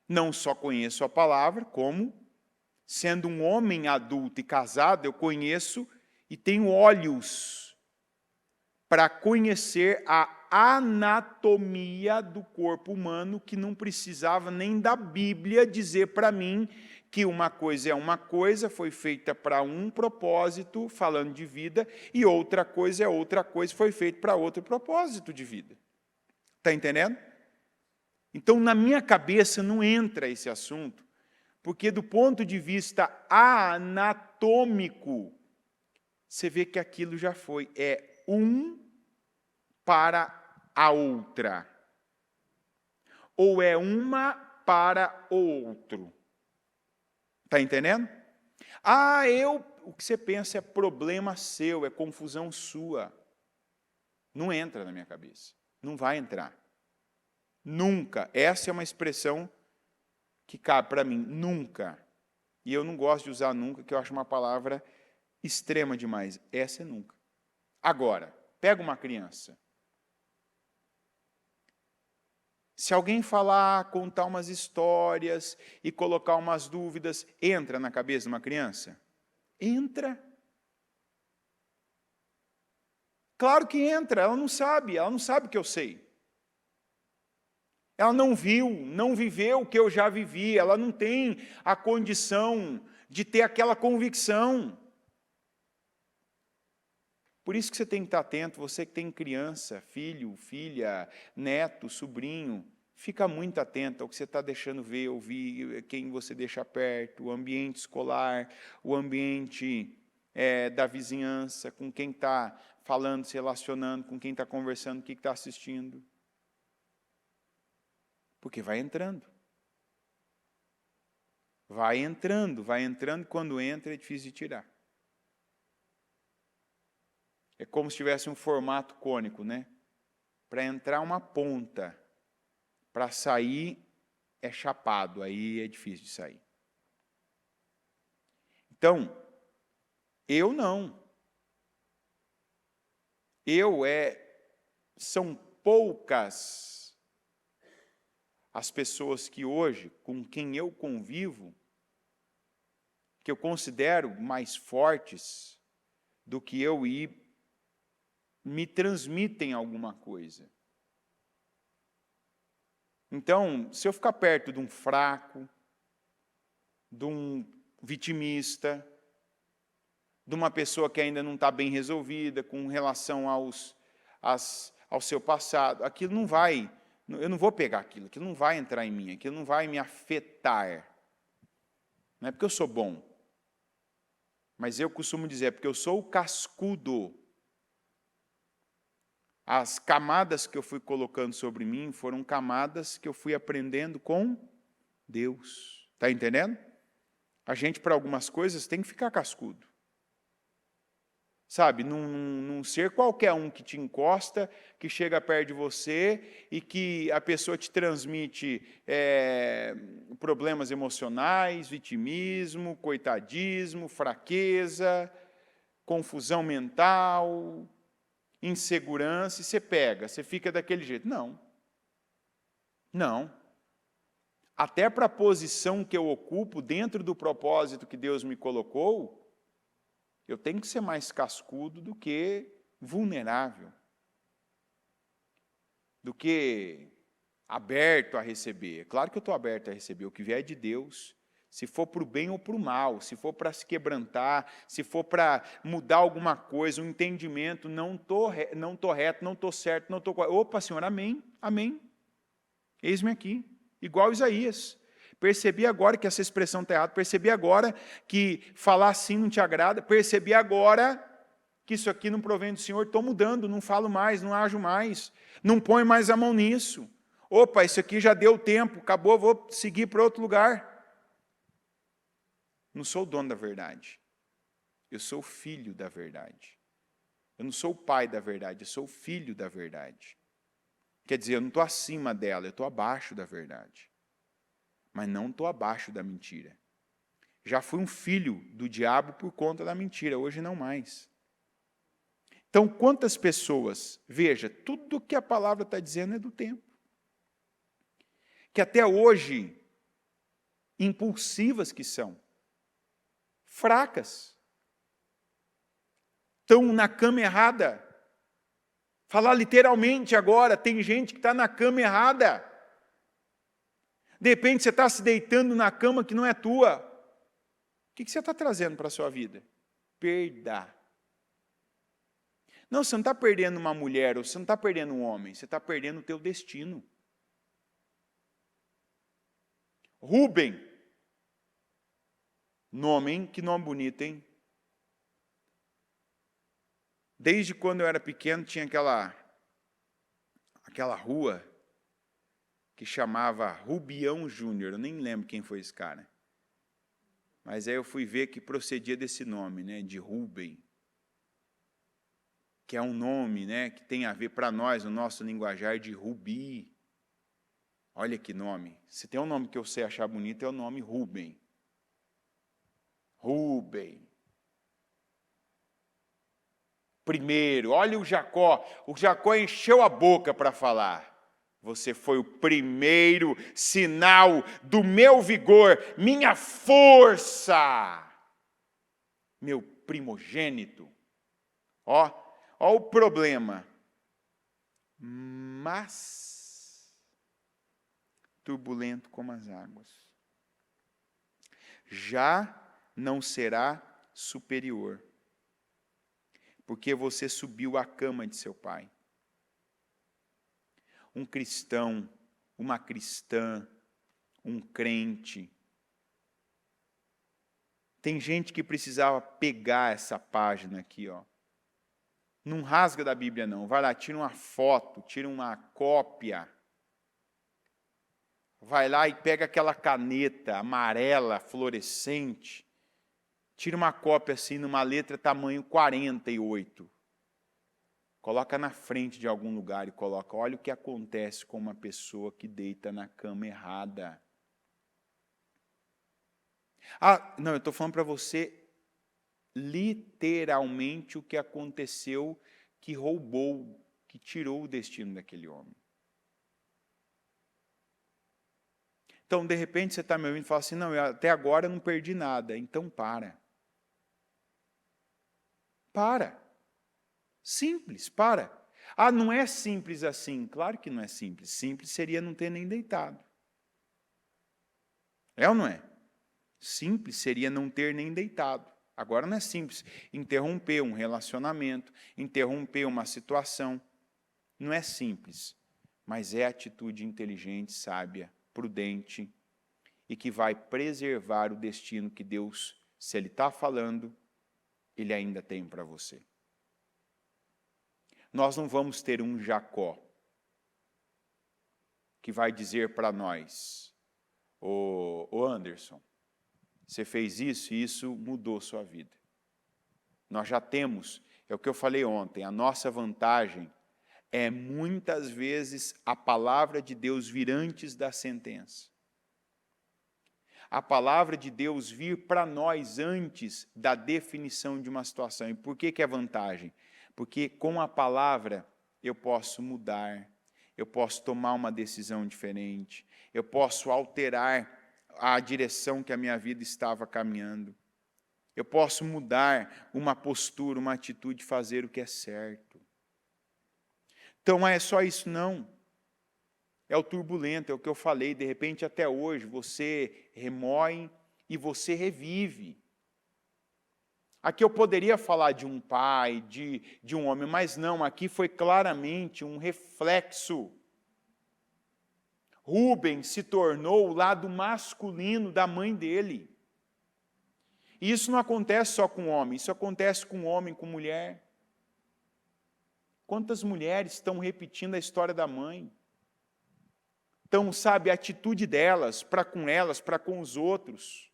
não só conheço a palavra, como, sendo um homem adulto e casado, eu conheço e tenho olhos para conhecer a anatomia do corpo humano, que não precisava nem da Bíblia dizer para mim que uma coisa é uma coisa, foi feita para um propósito, falando de vida, e outra coisa é outra coisa, foi feita para outro propósito de vida. Está entendendo? Então, na minha cabeça não entra esse assunto, porque do ponto de vista anatômico, você vê que aquilo já foi, é um para a outra, ou é uma para o outro. Está entendendo? O que você pensa é problema seu, é confusão sua. Não entra na minha cabeça, não vai entrar. Nunca. Essa é uma expressão que cabe para mim, nunca. E eu não gosto de usar nunca, que eu acho uma palavra extrema demais. Essa é nunca. Agora, pega uma criança. Se alguém falar, contar umas histórias e colocar umas dúvidas, entra na cabeça de uma criança? Entra. Claro que entra, ela não sabe que eu sei. Ela não viu, não viveu o que eu já vivi, ela não tem a condição de ter aquela convicção. Por isso que você tem que estar atento, você que tem criança, filho, filha, neto, sobrinho, fica muito atento ao que você está deixando ver, ouvir, quem você deixa perto, o ambiente escolar, o ambiente da vizinhança, com quem está falando, se relacionando, com quem está conversando, o que está assistindo. Porque vai entrando. Vai entrando, quando entra é difícil de tirar. É como se tivesse um formato cônico, né? Para entrar uma ponta, para sair é chapado, aí é difícil de sair. Então, eu não. São poucas as pessoas que hoje, com quem eu convivo, que eu considero mais fortes do que eu e me transmitem alguma coisa. Então, se eu ficar perto de um fraco, de um vitimista, de uma pessoa que ainda não está bem resolvida com relação ao seu passado, aquilo não vai, eu não vou pegar aquilo não vai entrar em mim, aquilo não vai me afetar. Não é porque eu sou bom, mas eu costumo dizer, porque eu sou o cascudo. As camadas que eu fui colocando sobre mim foram camadas que eu fui aprendendo com Deus. Está entendendo? A gente, para algumas coisas, tem que ficar cascudo. Sabe, não ser qualquer um que te encosta, que chega perto de você e que a pessoa te transmite problemas emocionais, vitimismo, coitadismo, fraqueza, confusão mental, insegurança, e você pega, você fica daquele jeito. Não. Não. Até para a posição que eu ocupo dentro do propósito que Deus me colocou, eu tenho que ser mais cascudo do que vulnerável, do que aberto a receber. É claro que eu estou aberto a receber o que vier de Deus, se for para o bem ou para o mal, se for para se quebrantar, se for para mudar alguma coisa, um entendimento, não estou reto, não estou certo, não estou... Opa, Senhor, amém, amém. Eis-me aqui, igual Isaías. Percebi agora que essa expressão está errada, percebi agora que falar assim não te agrada, percebi agora que isso aqui não provém do Senhor, estou mudando, não falo mais, não ajo mais, não ponho mais a mão nisso. Opa, isso aqui já deu tempo, acabou, vou seguir para outro lugar. Não sou o dono da verdade, eu sou o filho da verdade. Eu não sou o pai da verdade, eu sou o filho da verdade. Quer dizer, eu não estou acima dela, eu estou abaixo da verdade. Mas não estou abaixo da mentira. Já fui um filho do diabo por conta da mentira, hoje não mais. Então, quantas pessoas, veja, tudo que a palavra está dizendo é do tempo. Que até hoje, impulsivas que são, fracas, estão na cama errada. Falar literalmente agora, tem gente que está na cama errada. De repente você está se deitando na cama que não é tua. O que você está trazendo para a sua vida? Perda. Não, você não está perdendo uma mulher, ou você não está perdendo um homem, você está perdendo o teu destino. Rubem. Nome, hein? Que nome bonito, hein? Desde quando eu era pequeno, tinha aquela rua que chamava Rubião Júnior. Eu nem lembro quem foi esse cara. Mas aí eu fui ver que procedia desse nome, né, de Rubem. Que é um nome, né, que tem a ver para nós, no nosso linguajar, de Rubi. Olha que nome. Se tem um nome que eu sei achar bonito, é o nome Rubem. Rúben. Primeiro, olha o Jacó encheu a boca para falar. Você foi o primeiro sinal do meu vigor, minha força, meu primogênito. Ó o problema. Mas, turbulento como as águas, já não será superior, porque você subiu à cama de seu pai. Um cristão, uma cristã, um crente. Tem gente que precisava pegar essa página aqui, ó. Não rasga da Bíblia, não. Vai lá, tira uma foto, tira uma cópia. Vai lá e pega aquela caneta amarela, fluorescente. Tira uma cópia assim, numa letra tamanho 48. Coloca na frente de algum lugar e coloca, olha o que acontece com uma pessoa que deita na cama errada. Não, eu estou falando para você literalmente o que aconteceu, que roubou, que tirou o destino daquele homem. Então, de repente, você está me ouvindo e fala assim, não, até agora eu não perdi nada. Então, para. Para. Simples, para. Não é simples assim. Claro que não é simples. Simples seria não ter nem deitado. É ou não é? Simples seria não ter nem deitado. Agora não é simples interromper um relacionamento, interromper uma situação. Não é simples, mas é atitude inteligente, sábia, prudente e que vai preservar o destino que Deus, se Ele está falando, Ele ainda tem para você. Nós não vamos ter um Jacó que vai dizer para nós, ô Anderson, você fez isso e isso mudou sua vida. Nós já temos, é o que eu falei ontem, a nossa vantagem é muitas vezes a palavra de Deus vir antes da sentença. A palavra de Deus vir para nós antes da definição de uma situação. E por que é vantagem? Porque com a palavra eu posso mudar, eu posso tomar uma decisão diferente, eu posso alterar a direção que a minha vida estava caminhando. Eu posso mudar uma postura, uma atitude, fazer o que é certo. Então, não é só isso, não. É o turbulento, é o que eu falei, de repente até hoje você remoe e você revive. Aqui eu poderia falar de um pai, de um homem, mas não, aqui foi claramente um reflexo. Rúben se tornou o lado masculino da mãe dele. E isso não acontece só com homem, isso acontece com homem, com mulher. Quantas mulheres estão repetindo a história da mãe? Então, sabe, a atitude delas, para com os outros.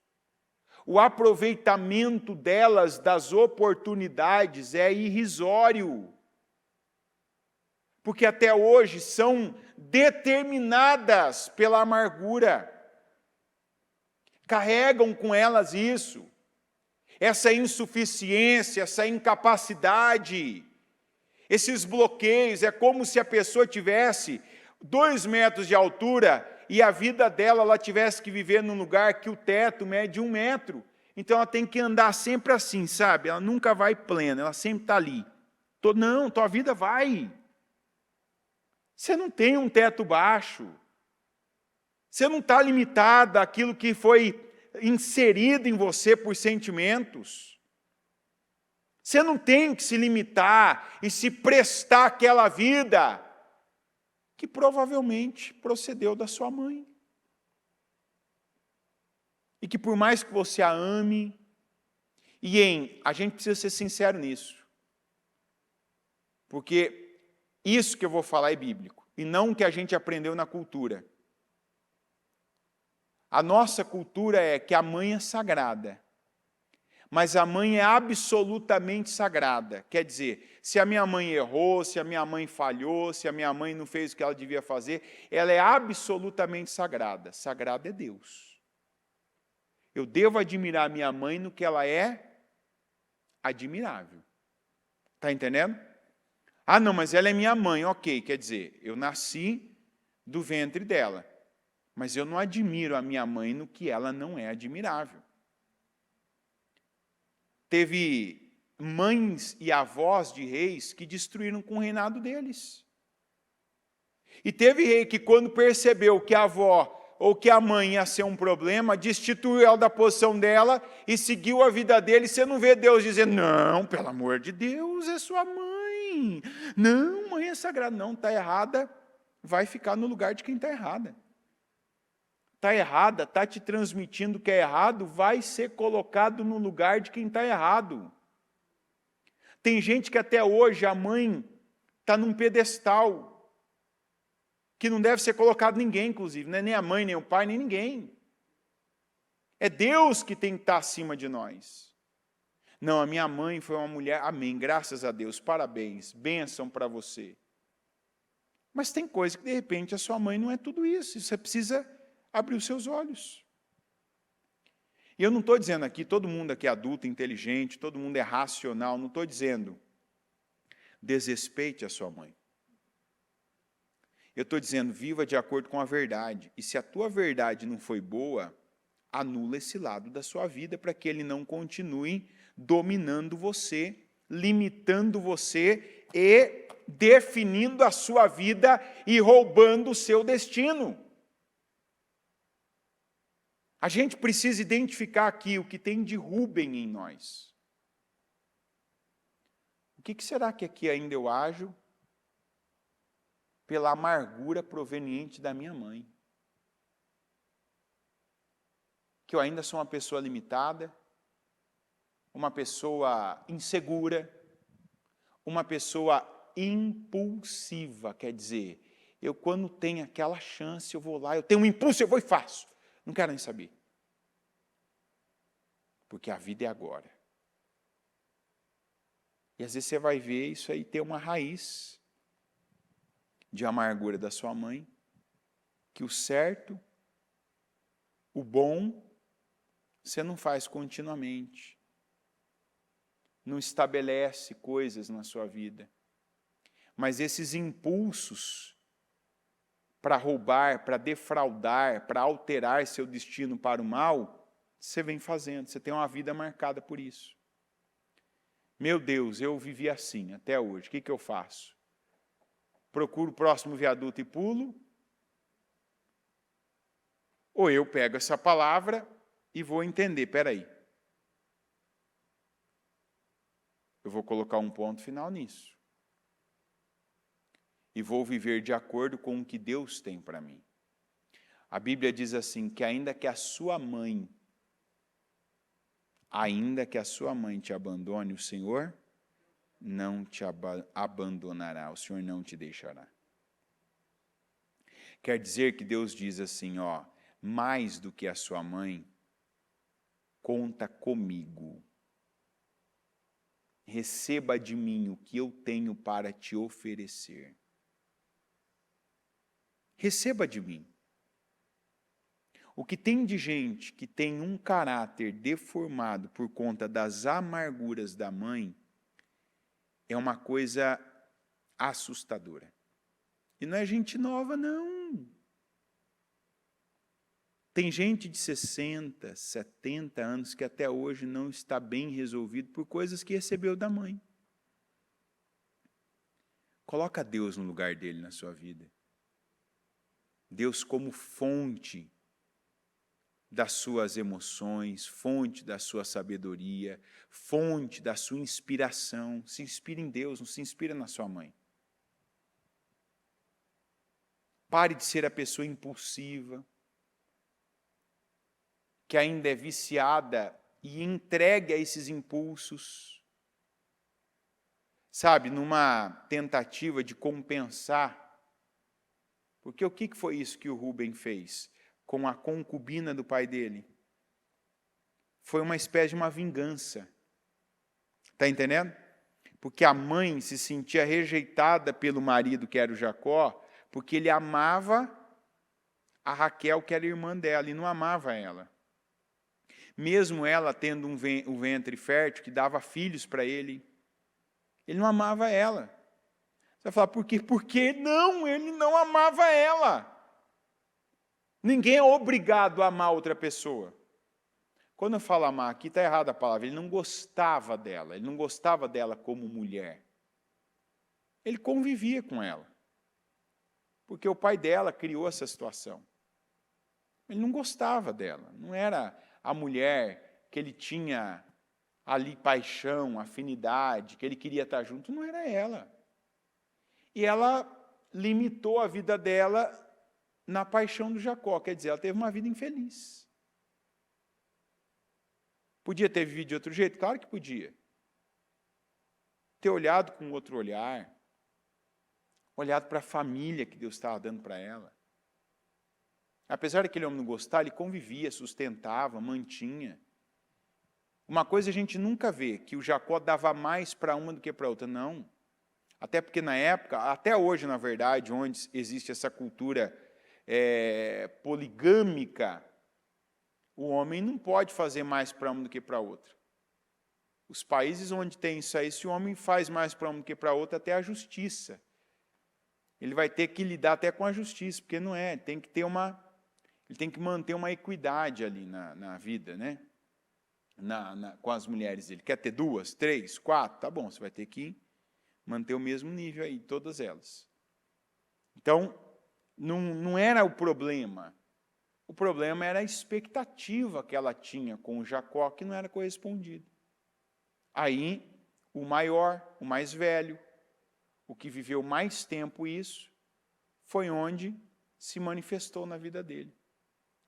O aproveitamento delas das oportunidades é irrisório. Porque até hoje são determinadas pela amargura. Carregam com elas isso. Essa insuficiência, essa incapacidade, esses bloqueios. É como se a pessoa tivesse 2 metros de altura e a vida dela, ela tivesse que viver num lugar que o teto mede 1 metro. Então ela tem que andar sempre assim, sabe? Ela nunca vai plena, ela sempre está ali. Não, tua vida vai. Você não tem um teto baixo. Você não está limitado àquilo que foi inserido em você por sentimentos. Você não tem que se limitar e se prestar àquela vida que provavelmente procedeu da sua mãe. E que por mais que você a ame, a gente precisa ser sincero nisso. Porque isso que eu vou falar é bíblico, e não o que a gente aprendeu na cultura. A nossa cultura é que a mãe é sagrada, mas a mãe é absolutamente sagrada. Quer dizer, se a minha mãe errou, se a minha mãe falhou, se a minha mãe não fez o que ela devia fazer, ela é absolutamente sagrada. Sagrado é Deus. Eu devo admirar minha mãe no que ela é admirável. Está entendendo? Ah, não, mas ela é minha mãe. Ok, quer dizer, eu nasci do ventre dela. Mas eu não admiro a minha mãe no que ela não é admirável. Teve mães e avós de reis que destruíram com o reinado deles. E teve rei que, quando percebeu que a avó ou que a mãe ia ser um problema, destituiu ela da posição dela e seguiu a vida dele. Você não vê Deus dizendo, não, pelo amor de Deus, é sua mãe. Não, mãe é sagrada. Não, está errada, vai ficar no lugar de quem está errada. Está errada, está te transmitindo que é errado, vai ser colocado no lugar de quem está errado. Tem gente que até hoje a mãe está num pedestal, que não deve ser colocado ninguém, inclusive, não é nem a mãe, nem o pai, nem ninguém. É Deus que tem que estar acima de nós. Não, a minha mãe foi uma mulher, amém, graças a Deus, parabéns, bênção para você. Mas tem coisa que, de repente, a sua mãe não é tudo isso, você precisa abrir os seus olhos. E eu não estou dizendo aqui, todo mundo aqui é adulto, inteligente, todo mundo é racional, não estou dizendo, desrespeite a sua mãe. Eu estou dizendo, viva de acordo com a verdade. E se a tua verdade não foi boa, anula esse lado da sua vida para que ele não continue dominando você, limitando você e definindo a sua vida e roubando o seu destino. A gente precisa identificar aqui o que tem de Rubem em nós. O que será que aqui ainda eu ajo pela amargura proveniente da minha mãe? Que eu ainda sou uma pessoa limitada, uma pessoa insegura, uma pessoa impulsiva, quer dizer, eu quando tenho aquela chance, eu vou lá, eu tenho um impulso, eu vou e faço. Não quero nem saber. Porque a vida é agora. E às vezes você vai ver isso aí ter uma raiz de amargura da sua mãe, que o certo, o bom, você não faz continuamente. Não estabelece coisas na sua vida. Mas esses impulsos para roubar, para defraudar, para alterar seu destino para o mal, você vem fazendo, você tem uma vida marcada por isso. Meu Deus, eu vivi assim até hoje, o que eu faço? Procuro o próximo viaduto e pulo? Ou eu pego essa palavra e vou entender, espera aí. Eu vou colocar um ponto final nisso. E vou viver de acordo com o que Deus tem para mim. A Bíblia diz assim, que ainda que a sua mãe te abandone, o Senhor não te abandonará, o Senhor não te deixará. Quer dizer que Deus diz assim, ó, mais do que a sua mãe, conta comigo. Receba de mim o que eu tenho para te oferecer. Receba de mim. O que tem de gente que tem um caráter deformado por conta das amarguras da mãe é uma coisa assustadora. E não é gente nova, não. Tem gente de 60, 70 anos que até hoje não está bem resolvido por coisas que recebeu da mãe. Coloca Deus no lugar dele na sua vida. Deus como fonte das suas emoções, fonte da sua sabedoria, fonte da sua inspiração. Se inspira em Deus, não se inspira na sua mãe. Pare de ser a pessoa impulsiva, que ainda é viciada e entregue a esses impulsos, sabe, numa tentativa de compensar. Porque o que foi isso que o Rubem fez com a concubina do pai dele? Foi uma espécie de uma vingança. Está entendendo? Porque a mãe se sentia rejeitada pelo marido, que era o Jacó, porque ele amava a Raquel, que era irmã dela, e não amava ela. Mesmo ela tendo um ventre fértil que dava filhos para ele, ele não amava ela. Você vai falar, por quê? Porque não, ele não amava ela. Ninguém é obrigado a amar outra pessoa. Quando eu falo amar, aqui está errada a palavra, ele não gostava dela, ele não gostava dela como mulher. Ele convivia com ela, porque o pai dela criou essa situação. Ele não gostava dela, não era a mulher que ele tinha ali paixão, afinidade, que ele queria estar junto, não era ela. E ela limitou a vida dela na paixão do Jacó, quer dizer, ela teve uma vida infeliz. Podia ter vivido de outro jeito? Claro que podia. Ter olhado com outro olhar, olhado para a família que Deus estava dando para ela. Apesar daquele homem não gostar, ele convivia, sustentava, mantinha. Uma coisa a gente nunca vê, que o Jacó dava mais para uma do que para outra, não. Até porque na época, até hoje na verdade, onde existe essa cultura poligâmica, o homem não pode fazer mais para uma do que para outra. Os países onde tem isso aí, se o homem faz mais para uma do que para outra, até a justiça. Ele vai ter que lidar até com a justiça, porque não é, ele tem que manter uma equidade ali na vida, né? Com as mulheres dele. Quer ter 2, 3, 4? Tá bom, você vai ter que manter o mesmo nível aí, todas elas. Então, não era o problema. O problema era a expectativa que ela tinha com o Jacó, que não era correspondida. Aí, o maior, o mais velho, o que viveu mais tempo isso, foi onde se manifestou na vida dele.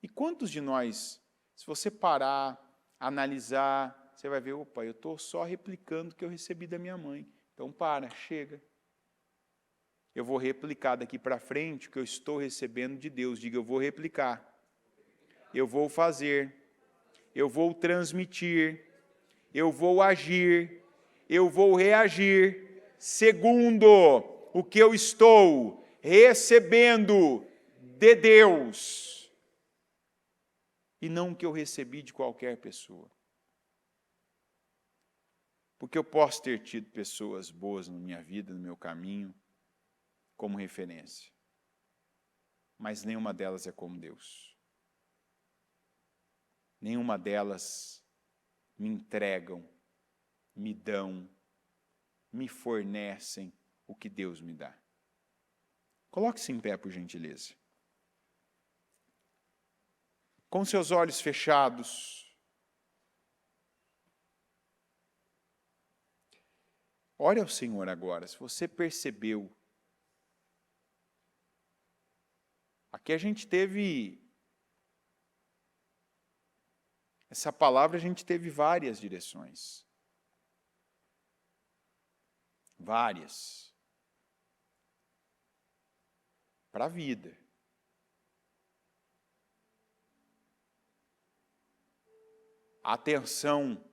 E quantos de nós, se você parar, analisar, você vai ver, opa, eu estou só replicando o que eu recebi da minha mãe. Então, chega. Eu vou replicar daqui para frente o que eu estou recebendo de Deus. Diga, eu vou replicar. Eu vou fazer. Eu vou transmitir. Eu vou agir. Eu vou reagir segundo o que eu estou recebendo de Deus. E não o que eu recebi de qualquer pessoa. Porque eu posso ter tido pessoas boas na minha vida, no meu caminho, como referência. Mas nenhuma delas é como Deus. Nenhuma delas me entregam, me dão, me fornecem o que Deus me dá. Coloque-se em pé, por gentileza. Com seus olhos fechados, ore ao Senhor agora, se você percebeu. Aqui a gente teve, essa palavra a gente teve várias direções. Várias. Para a vida. Atenção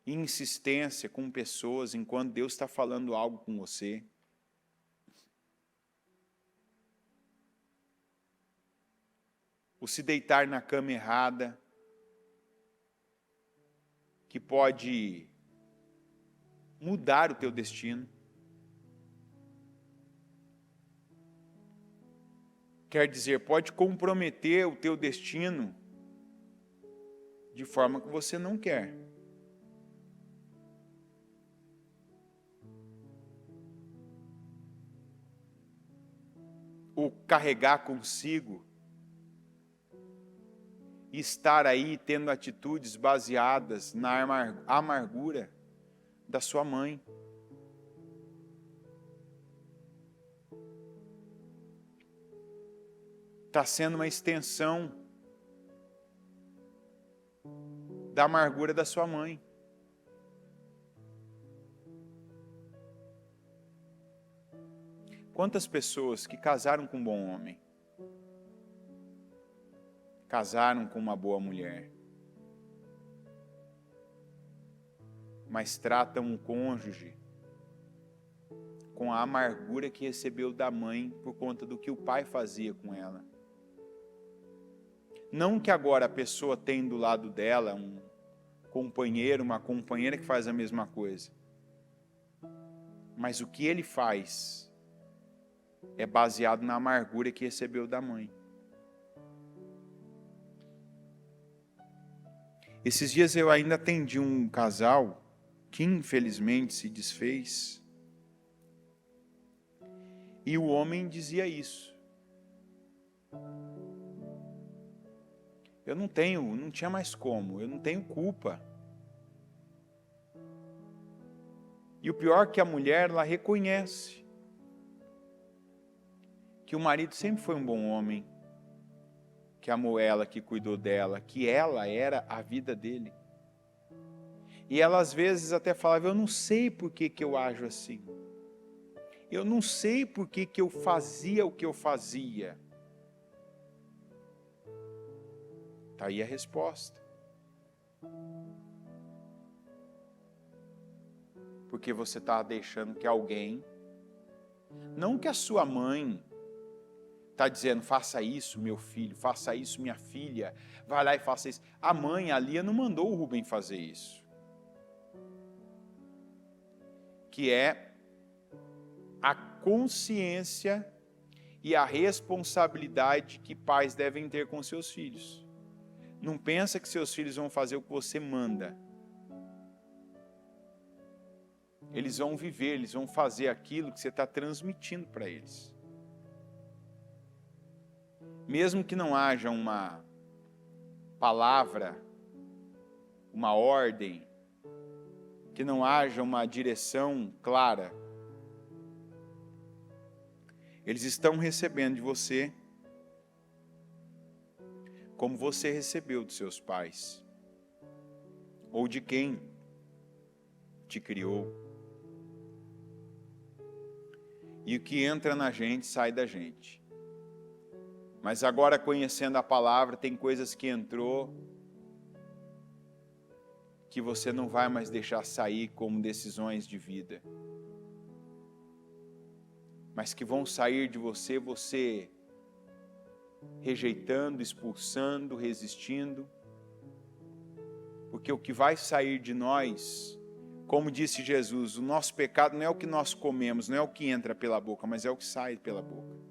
e insistência com pessoas enquanto Deus está falando algo com você. O se deitar na cama errada, que pode mudar o teu destino. Quer dizer, pode comprometer o teu destino de forma que você não quer. O carregar consigo, estar aí tendo atitudes baseadas na amargura da sua mãe. Está sendo uma extensão da amargura da sua mãe. Quantas pessoas que casaram com um bom homem, casaram com uma boa mulher, mas tratam um cônjuge com a amargura que recebeu da mãe por conta do que o pai fazia com ela. Não que agora a pessoa tem do lado dela um companheiro, uma companheira que faz a mesma coisa. Mas o que ele faz é baseado na amargura que recebeu da mãe. Esses dias eu ainda atendi um casal que infelizmente se desfez. E o homem dizia isso. Eu não tinha mais como, eu não tenho culpa. E o pior é que a mulher, ela reconhece que o marido sempre foi um bom homem, que amou ela, que cuidou dela, que ela era a vida dele. E ela às vezes até falava, eu não sei por que eu ajo assim. Eu não sei por que eu fazia o que eu fazia. Está aí a resposta. Porque você está deixando que alguém, não que a sua mãe está dizendo, faça isso, meu filho, faça isso, minha filha, vai lá e faça isso. A mãe, a Lia, não mandou o Rubem fazer isso. Que é a consciência e a responsabilidade que pais devem ter com seus filhos. Não pensa que seus filhos vão fazer o que você manda. Eles vão viver, eles vão fazer aquilo que você está transmitindo para eles. Mesmo que não haja uma palavra, uma ordem, que não haja uma direção clara, eles estão recebendo de você como você recebeu dos seus pais, ou de quem te criou. E o que entra na gente, sai da gente. Mas agora, conhecendo a palavra, tem coisas que entrou que você não vai mais deixar sair como decisões de vida. Mas que vão sair de você, você rejeitando, expulsando, resistindo. Porque o que vai sair de nós, como disse Jesus, o nosso pecado não é o que nós comemos, não é o que entra pela boca, mas é o que sai pela boca.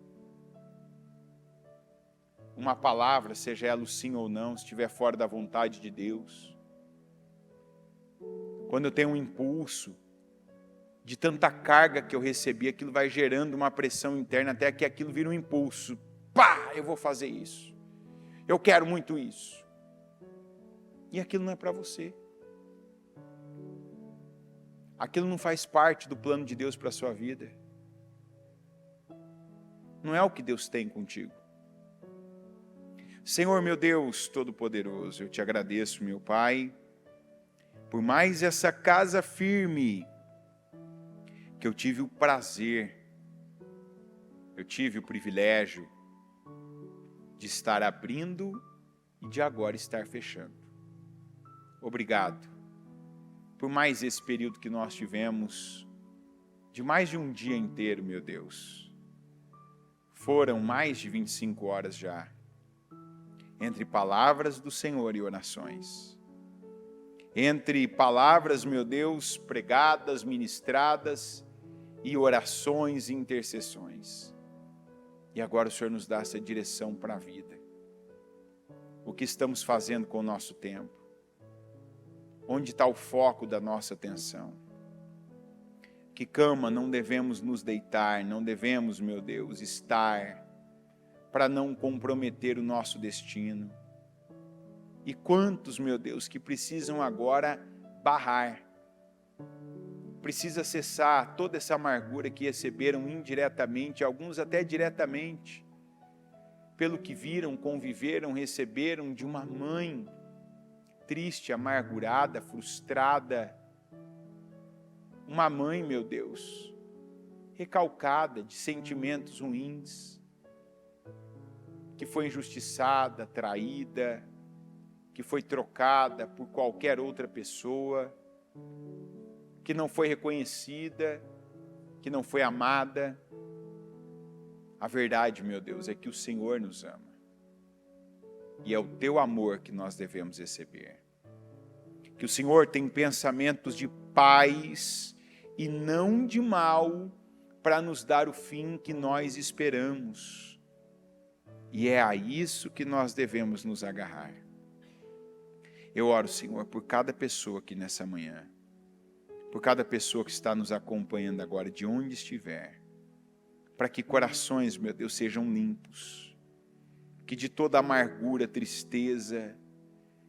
Uma palavra, seja ela sim ou não, se estiver fora da vontade de Deus. Quando eu tenho um impulso, de tanta carga que eu recebi, aquilo vai gerando uma pressão interna até que aquilo vira um impulso. Pá, eu vou fazer isso. Eu quero muito isso. E aquilo não é para você. Aquilo não faz parte do plano de Deus para a sua vida. Não é o que Deus tem contigo. Senhor, meu Deus Todo-Poderoso, eu te agradeço, meu Pai, por mais essa casa firme que eu tive o prazer, eu tive o privilégio de estar abrindo e de agora estar fechando. Obrigado por mais esse período que nós tivemos, de mais de um dia inteiro, meu Deus. Foram mais de 25 horas já, entre palavras do Senhor e orações. Entre palavras, meu Deus, pregadas, ministradas, e orações e intercessões. E agora o Senhor nos dá essa direção para a vida. O que estamos fazendo com o nosso tempo? Onde está o foco da nossa atenção? Que cama não devemos nos deitar, não devemos, meu Deus, estar para não comprometer o nosso destino? E quantos, meu Deus, que precisam agora barrar? Precisa cessar toda essa amargura que receberam indiretamente, alguns até diretamente, pelo que viram, conviveram, receberam de uma mãe triste, amargurada, frustrada. Uma mãe, meu Deus, recalcada de sentimentos ruins, que foi injustiçada, traída, que foi trocada por qualquer outra pessoa, que não foi reconhecida, que não foi amada. A verdade, meu Deus, é que o Senhor nos ama. e é o teu amor que nós devemos receber. Que o Senhor tem pensamentos de paz e não de mal para nos dar o fim que nós esperamos. E é a isso que nós devemos nos agarrar. Eu oro, Senhor, por cada pessoa aqui nessa manhã, por cada pessoa que está nos acompanhando agora, de onde estiver, para que corações, meu Deus, sejam limpos, que de toda amargura, tristeza,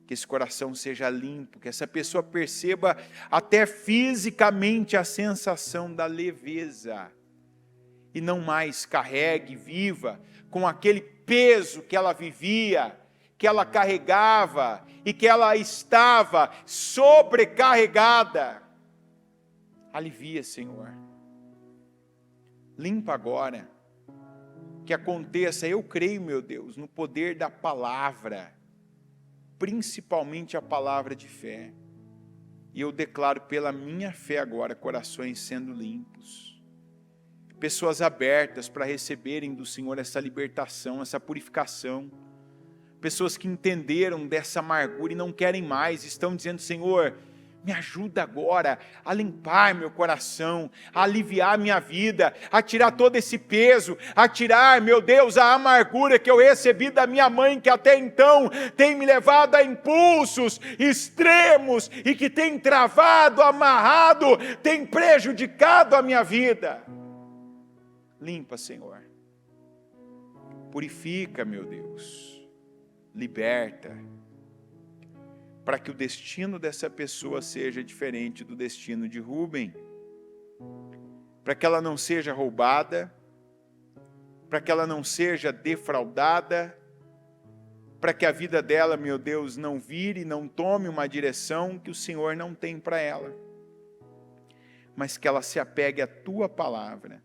que esse coração seja limpo, que essa pessoa perceba até fisicamente a sensação da leveza, e não mais carregue, viva com aquele peso que ela vivia, que ela carregava e que ela estava sobrecarregada. Alivia, Senhor. Limpa agora. Que aconteça, eu creio, meu Deus, no poder da palavra, principalmente a palavra de fé. E eu declaro pela minha fé agora, corações sendo limpos. Pessoas abertas para receberem do Senhor essa libertação, essa purificação. Pessoas que entenderam dessa amargura e não querem mais, estão dizendo, Senhor, me ajuda agora a limpar meu coração, a aliviar minha vida, a tirar todo esse peso, a tirar, meu Deus, a amargura que eu recebi da minha mãe, que até então tem me levado a impulsos extremos e que tem travado, amarrado, tem prejudicado a minha vida. Limpa, Senhor. Purifica, meu Deus. Liberta, para que o destino dessa pessoa seja diferente do destino de Rubem, para que ela não seja roubada, para que ela não seja defraudada, para que a vida dela, meu Deus, não vire, não tome uma direção que o Senhor não tem para ela, mas que ela se apegue à tua palavra,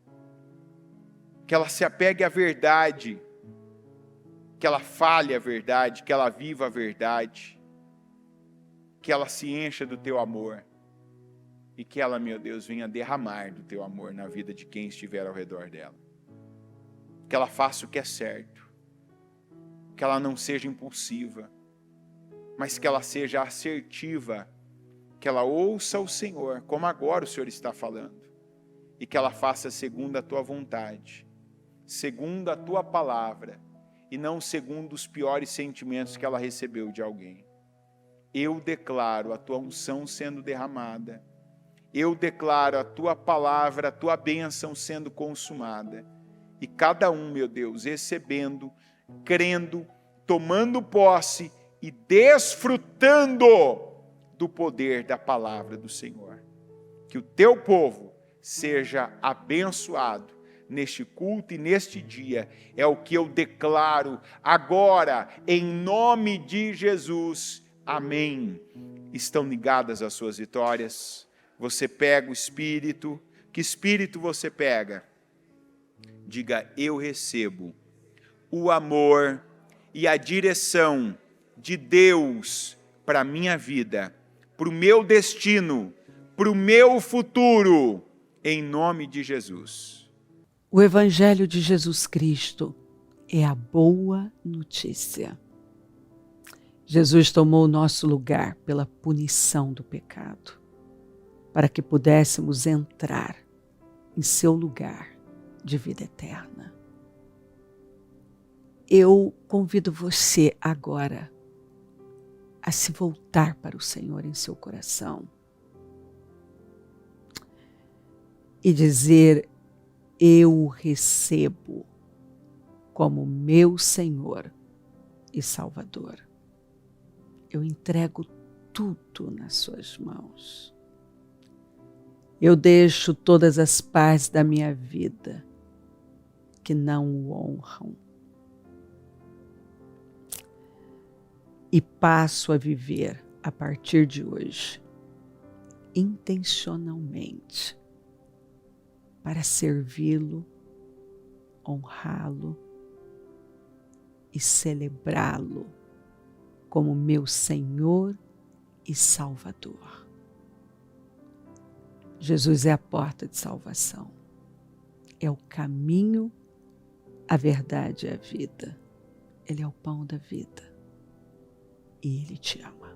que ela se apegue à verdade, que ela fale a verdade, que ela viva a verdade, que ela se encha do teu amor e que ela, meu Deus, venha derramar do teu amor na vida de quem estiver ao redor dela. Que ela faça o que é certo, que ela não seja impulsiva, mas que ela seja assertiva, que ela ouça o Senhor, como agora o Senhor está falando, e que ela faça segundo a tua vontade, segundo a tua palavra, e não segundo os piores sentimentos que ela recebeu de alguém. Eu declaro a tua unção sendo derramada, eu declaro a tua palavra, a tua bênção sendo consumada, e cada um, meu Deus, recebendo, crendo, tomando posse e desfrutando do poder da palavra do Senhor. Que o teu povo seja abençoado neste culto e neste dia, é o que eu declaro agora, em nome de Jesus, amém. Estão ligadas as suas vitórias? Você pega o Espírito, que Espírito você pega? Diga, eu recebo o amor e a direção de Deus para a minha vida, para o meu destino, para o meu futuro, em nome de Jesus. O Evangelho de Jesus Cristo é a boa notícia. Jesus tomou o nosso lugar pela punição do pecado, para que pudéssemos entrar em seu lugar de vida eterna. Eu convido você agora a se voltar para o Senhor em seu coração e dizer, eu o recebo como meu Senhor e Salvador. Eu entrego tudo nas suas mãos. Eu deixo todas as partes da minha vida que não o honram e passo a viver a partir de hoje intencionalmente para servi-lo, honrá-lo e celebrá-lo como meu Senhor e Salvador. Jesus é a porta de salvação, é o caminho, a verdade e a vida. Ele é o pão da vida. e Ele te ama.